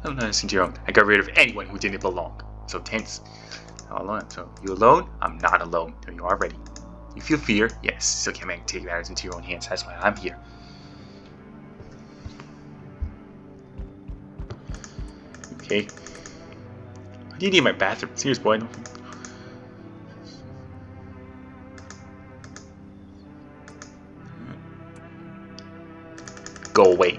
Oh no, listen to your own. I got rid of anyone who didn't belong. So tense. All alone. So you alone? I'm not alone. No, you are ready. You feel fear? Yes. Still can't take matters into your own hands. That's why I'm here. Okay. What do you need my bathroom? Serious boy. No. Go away.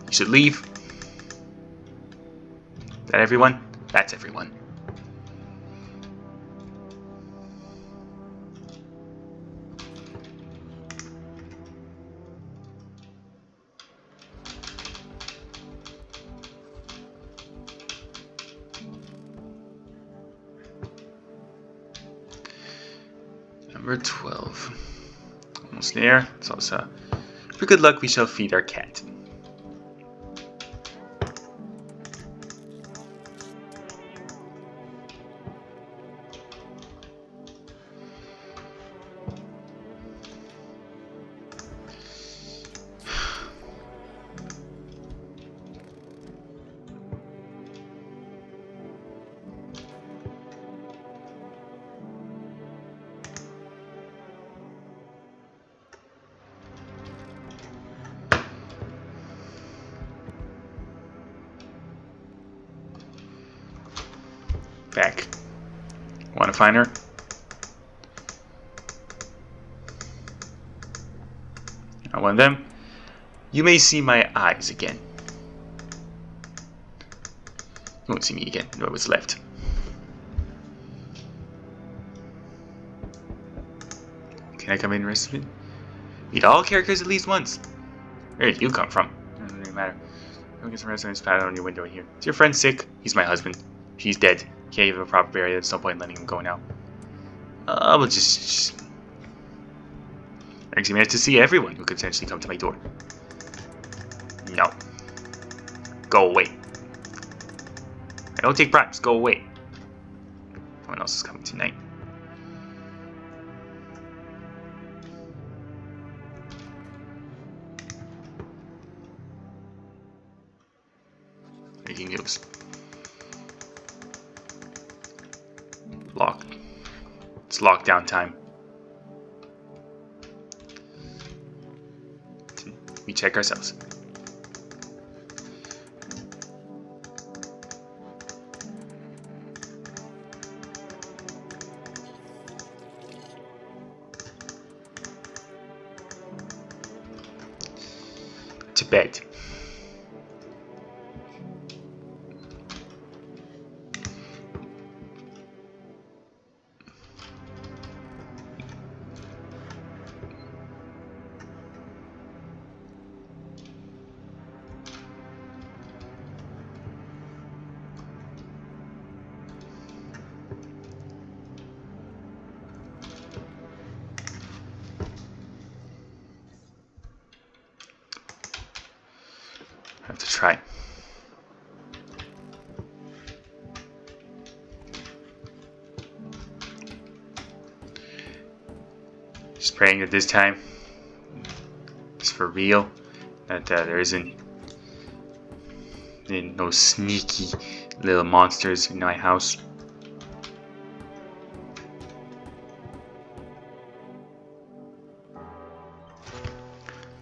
You should leave. Is that everyone? That's everyone. Number 12. Almost there. So, for good luck, we shall feed our cat. back. Want to find her? Not one of them. You may see my eyes again. You won't see me again. No, what's left. Can I come in and rest of it? Meet all characters at least once. Where did you come from? Doesn't really matter. Go get some rest on his pad on your window here. Is your friend sick? He's my husband. She's dead. Can't give him a proper burial. There's no point in letting him go now. We'll just... Actually managed to see everyone who could potentially come to my door. No. Go away. I don't take bribes. Go away. No one else is coming tonight. Breaking news. Locked. It's lockdown time. We check ourselves. To bed. Have to try. Just praying that this time it's for real, that there isn't no sneaky little monsters in my house.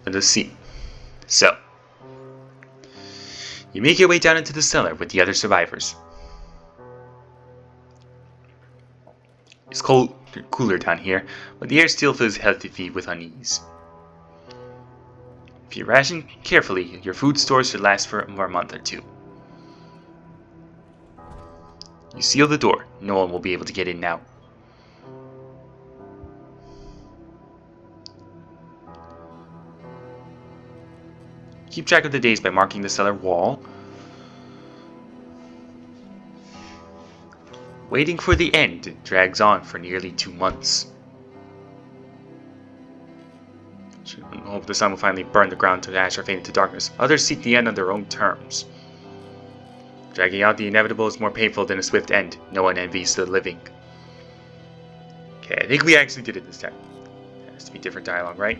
Let us see. So, you make your way down into the cellar with the other survivors. It's cooler down here, but the air still fills healthy feet with unease. If you ration carefully, your food stores should last for a month or two. You seal the door. No one will be able to get in now. Keep track of the days by marking the cellar wall. Waiting for the end drags on for nearly 2 months. I hope the sun will finally burn the ground to ash or fade into darkness. Others seek the end on their own terms. Dragging out the inevitable is more painful than a swift end. No one envies the living. Okay, I think we actually did it this time. It has to be different dialogue, right?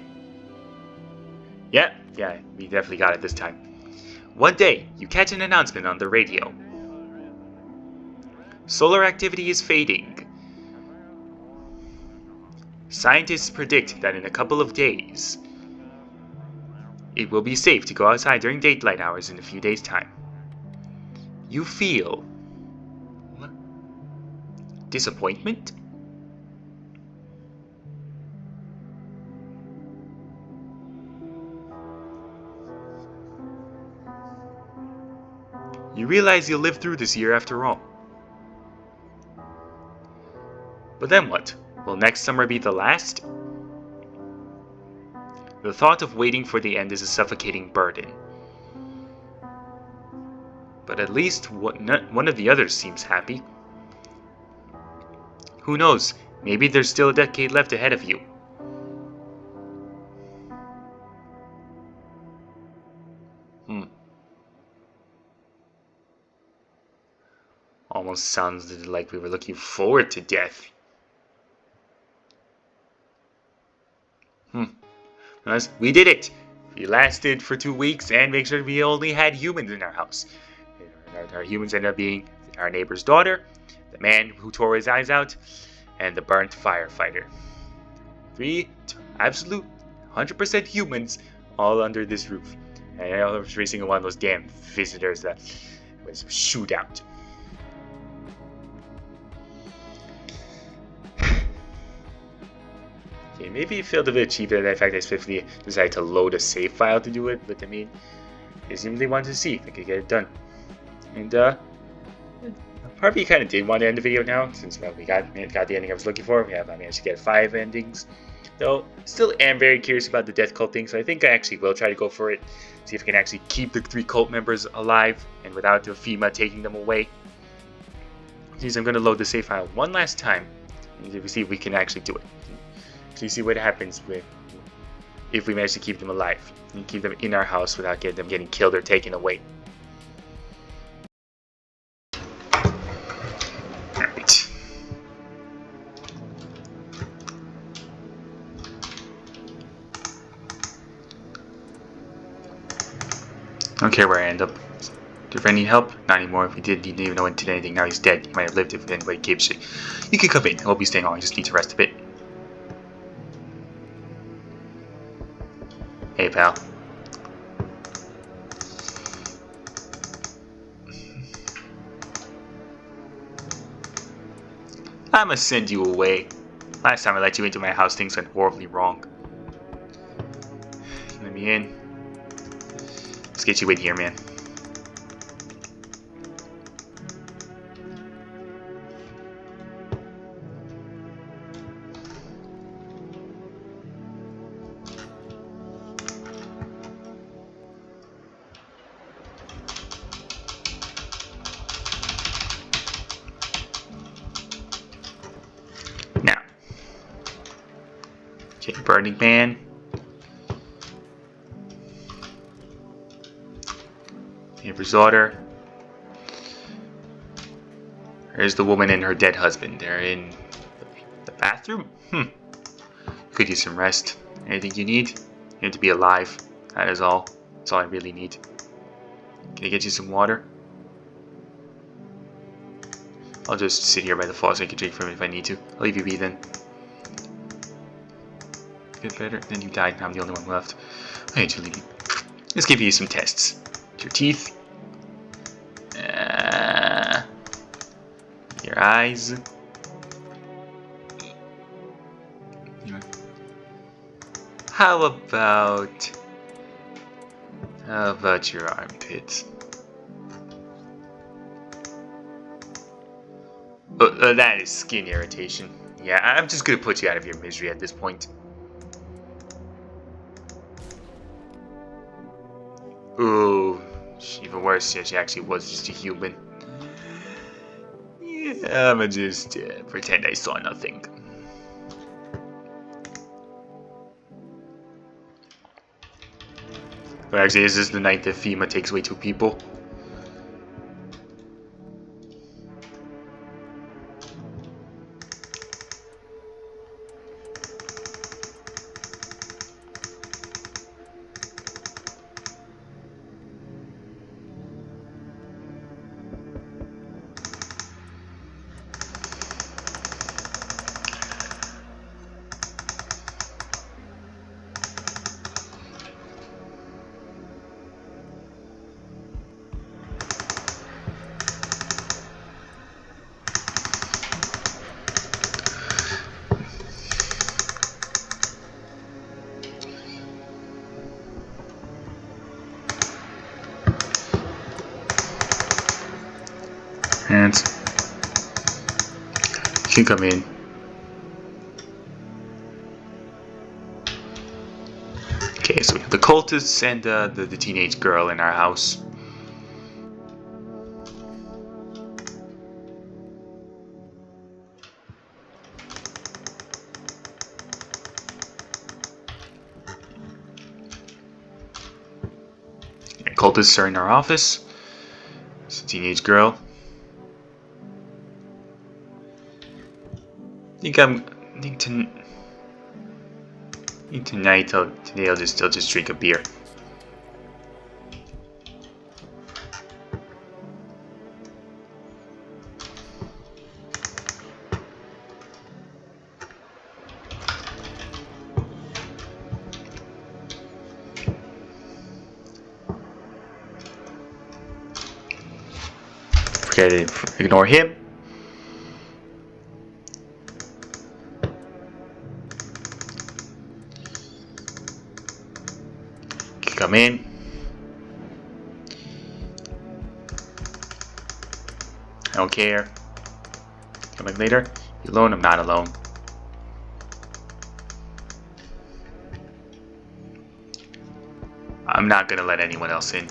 Yeah, we definitely got it this time. One day, you catch an announcement on the radio. Solar activity is fading. Scientists predict that in a couple of days, it will be safe to go outside during daylight hours in a few days' time. You feel disappointment? You realize you'll live through this year after all. But then what? Will next summer be the last? The thought of waiting for the end is a suffocating burden. But at least one of the others seems happy. Who knows? Maybe there's still a decade left ahead of you. Almost sounds like we were looking forward to death. We did it! We lasted for 2 weeks and make sure we only had humans in our house. Our humans ended up being our neighbor's daughter, the man who tore his eyes out, and the burnt firefighter. 3 absolute 100% humans all under this roof. And every single one of those damn visitors that was shoot out. Okay, maybe it felt a bit cheaper the fact that I swiftly decided to load a save file to do it, but I mean, I simply wanted to see if I could get it done. And part of me kind of did want to end the video now, since well, we got the ending I was looking for. I managed to get 5 endings. Though, still am very curious about the death cult thing, so I think I actually will try to go for it. See if I can actually keep the 3 cult members alive, and without the FEMA taking them away. Since I'm going to load the save file one last time, and see if we can actually do it. So you see what happens if we manage to keep them alive, and keep them in our house without them getting killed or taken away. Alright. I don't care where I end up. Did your friend need help? Not anymore. If we did, he didn't even know when did anything. Now he's dead. He might have lived if anybody gave shit. You can come in. I won't be staying long. I just need to rest a bit. Hey, pal. I'ma send you away. Last time I let you into my house, things went horribly wrong. Let me in. Let's get you in here, man. Now, okay, Burning Man. Neighbor's daughter. There's the woman and her dead husband. They're in the bathroom? Could use some rest. Anything you need? You need to be alive. That is all. That's all I really need. Can I get you some water? I'll just sit here by the faucet. I can drink from it if I need to. I'll leave you be then. Get better? Then you died and I'm the only one left. I need to leave. Let's give you some tests. Your teeth. Your eyes. How about your armpits? That is skin irritation. Yeah, I'm just gonna put you out of your misery at this point. Ooh, even worse, yeah, she actually was just a human. Yeah, I'ma just pretend I saw nothing. Well, actually, is this the night that FEMA takes away 2 people? And you can come in. Okay, so we have the cultists and the teenage girl in our house. And cultists are in our office. It's a teenage girl. I think tonight I'll just drink a beer. Forget it. Ignore him. Come in. I don't care. Come back later. You alone? I'm not alone. I'm not gonna let anyone else in.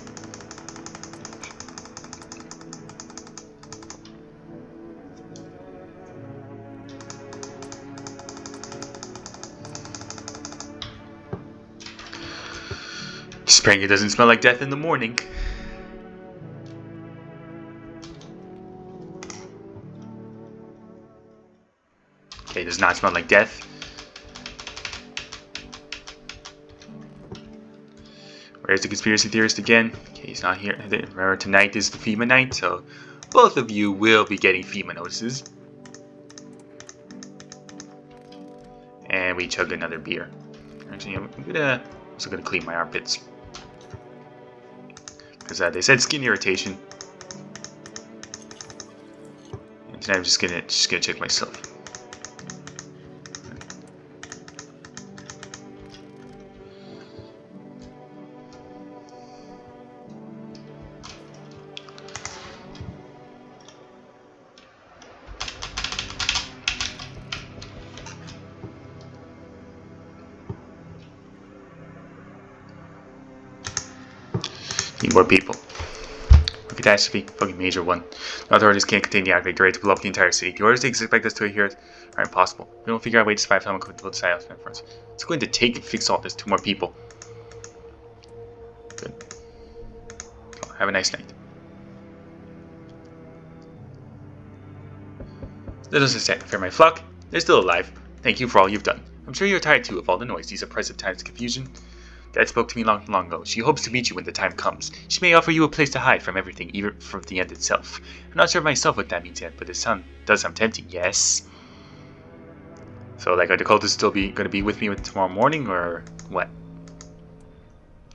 Just praying it doesn't smell like death in the morning. Okay, it does not smell like death. Where's the conspiracy theorist again? Okay, he's not here. Remember, tonight is the FEMA night, so both of you will be getting FEMA notices. And we chug another beer. Actually, I'm also gonna clean my armpits. Because they said skin irritation. And tonight I'm just gonna check myself. Need more people. A catastrophe, fucking major one. The authorities can't contain the outbreak. They're ready to blow up the entire city. The orders they expect us to adhere are impossible. We don't figure out a way to survive. Someone could build a site for us. It's going to take and fix all this. 2 more people. Good. Well, have a nice night. Let us just fear my flock. They're still alive. Thank you for all you've done. I'm sure you're tired too of all the noise. These oppressive times of confusion. Dad spoke to me long ago. She hopes to meet you when the time comes. She may offer you a place to hide from everything, even from the end itself. I'm not sure myself what that means yet, but it does sound tempting, yes? So, like, are the cultists still going to be with me tomorrow morning, or what?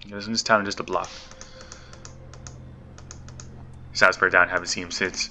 Isn't this town just a block? Sounds pretty down, haven't seen him since.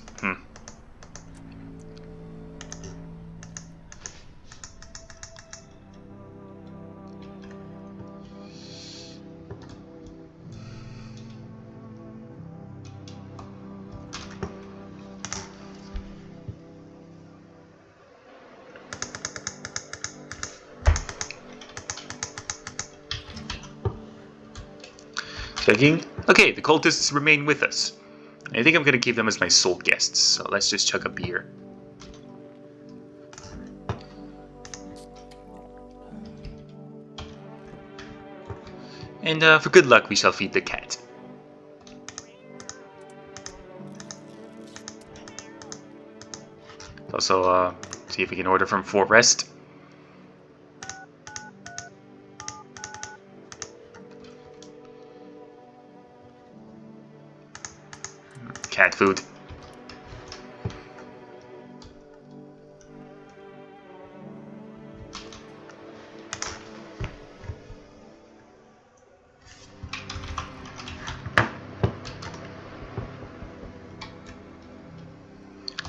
Checking. Okay, the cultists remain with us. I think I'm going to keep them as my sole guests, so let's just chug a beer. And for good luck, we shall feed the cat. Also, see if we can order from Fort Rest. Cat food.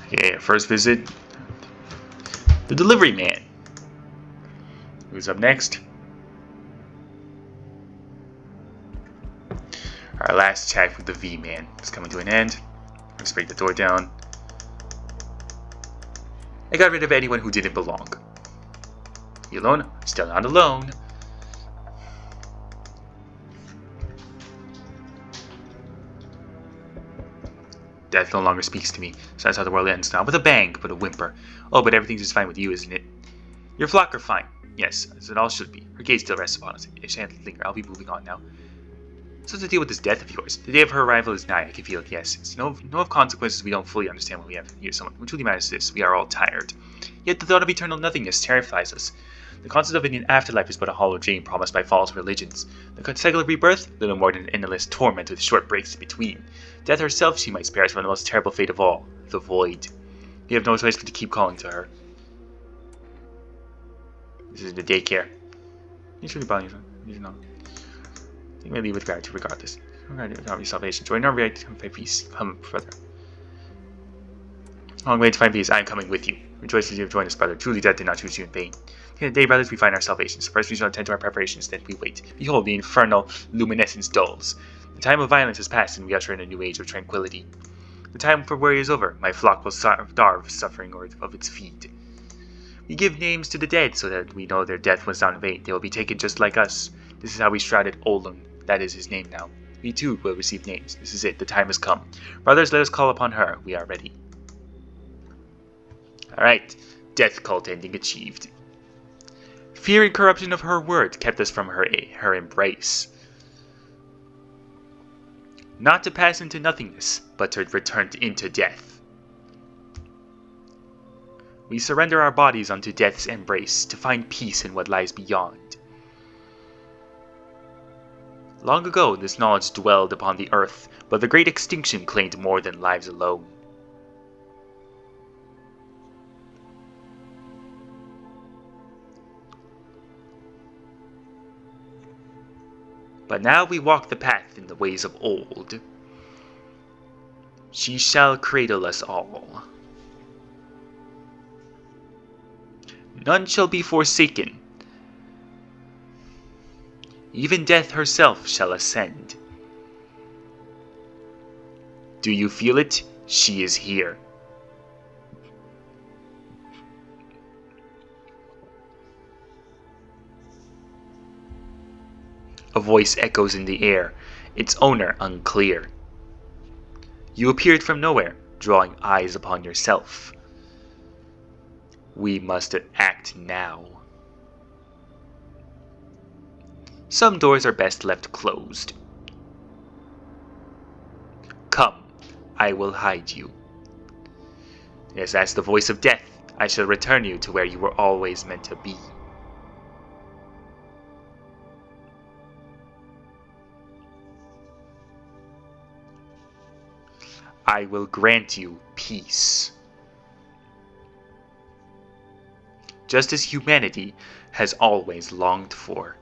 Okay, first visit. The delivery man. Who's up next? Our last chat with the V-Man is coming to an end. Let's break the door down. I got rid of anyone who didn't belong. You alone? Still not alone. Death no longer speaks to me, so that's how the world ends. Not with a bang, but a whimper. Oh, but everything's just fine with you, isn't it? Your flock are fine. Yes, as it all should be. Her gaze still rests upon us. It shan't linger. I'll be moving on now. So to deal with this death of yours, the day of her arrival is nigh. I can feel it, yes. It's no of consequences we don't fully understand when we have here someone. What truly matters is this. We are all tired. Yet the thought of eternal nothingness terrifies us. The concept of an afterlife is but a hollow dream promised by false religions. The cycle of rebirth, little more than an endless torment with short breaks in between. Death herself she might spare us from the most terrible fate of all, the void. We have no choice but to keep calling to her. This is the daycare. You should be buying you know. You may leave with gratitude regardless. Regardless of your salvation. Join our right to find peace. Come, brother. Long way to find peace. I am coming with you. Rejoice that you have joined us, brother. Truly death did not choose you in vain. Today, brothers, we find our salvation. First we shall attend to our preparations, then we wait. Behold, the infernal luminescence dulls. The time of violence has passed, and we usher in a new age of tranquility. The time for worry is over. My flock will starve, suffering of its feet. We give names to the dead, so that we know their death was not in vain. They will be taken just like us. This is how we shrouded Olun. That is his name now. We too will receive names. This is it. The time has come. Brothers, let us call upon her. We are ready. Alright. Death cult ending achieved. Fear and corruption of her word kept us from her embrace. Not to pass into nothingness, but to return into death. We surrender our bodies unto death's embrace to find peace in what lies beyond. Long ago, this knowledge dwelled upon the earth, but the great extinction claimed more than lives alone. But now we walk the path in the ways of old. She shall cradle us all. None shall be forsaken. Even death herself shall ascend. Do you feel it? She is here. A voice echoes in the air, its owner unclear. You appeared from nowhere, drawing eyes upon yourself. We must act now. Some doors are best left closed. Come, I will hide you. Yes, that's the voice of death. I shall return you to where you were always meant to be. I will grant you peace. Just as humanity has always longed for.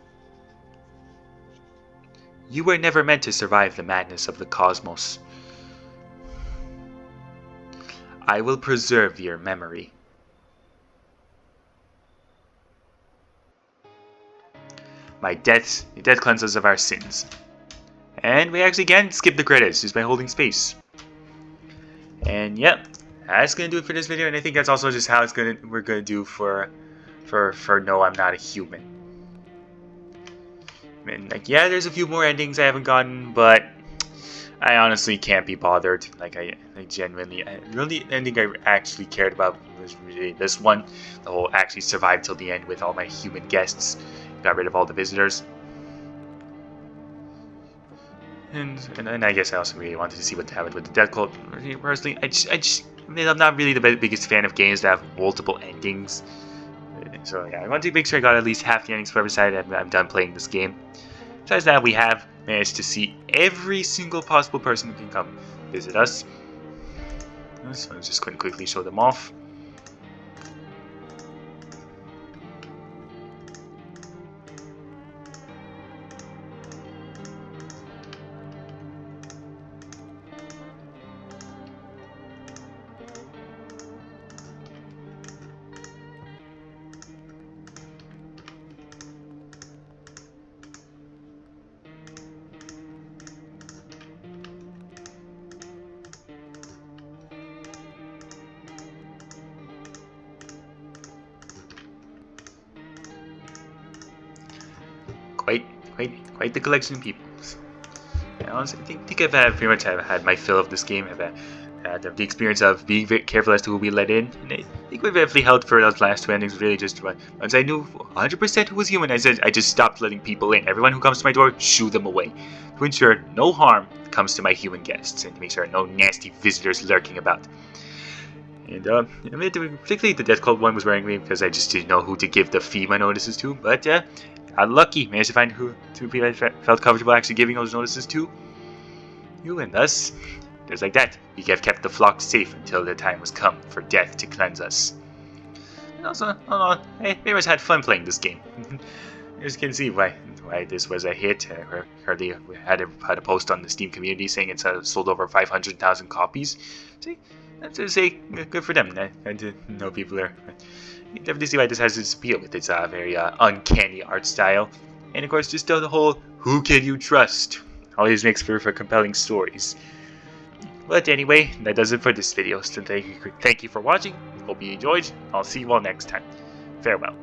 You were never meant to survive the madness of the cosmos. I will preserve your memory. My death cleanses of our sins. And we actually can skip the credits just by holding space. And yep, that's gonna do it for this video, and I think that's also just how we're gonna do for No, I'm Not a Human. I mean, like, yeah, there's a few more endings I haven't gotten, but I honestly can't be bothered. Like, the only ending I actually cared about was really this one. The whole actually survived till the end with all my human guests. Got rid of all the visitors. And I guess I also really wanted to see what happened with the Death Cult. Personally, I mean, I'm not really the biggest fan of games that have multiple endings. So yeah, I want to make sure I got at least half the endings for every side I'm done playing this game. Besides that, we have managed to see every single possible person who can come visit us. So I'm just going to quickly show them off. Quite the collection of people. I honestly think I've pretty much had my fill of this game. I've had the experience of being very careful as to who we let in, and I think we've definitely held for those last two endings. Really, just once I knew 100% who was human, I just stopped letting people in. Everyone who comes to my door, shoo them away, to ensure no harm comes to my human guests, and to make sure no nasty visitors lurking about. And I mean, particularly the Death Cult one was worrying me because I just didn't know who to give the FEMA notices to, but got lucky, managed to find two people I felt comfortable actually giving those notices to. You and thus, just like that, we have kept the flock safe until the time was come for death to cleanse us. And also, I very much had fun playing this game. As you can see why this was a hit. I heard they had a post on the Steam community saying it's sold over 500,000 copies. See, Let's just say good for them. I didn't know people are. You can definitely see why this has its appeal with its very uncanny art style. And of course, just the whole "who can you trust" always makes for compelling stories. But anyway, that does it for this video. So thank you for watching. Hope you enjoyed. I'll see you all next time. Farewell.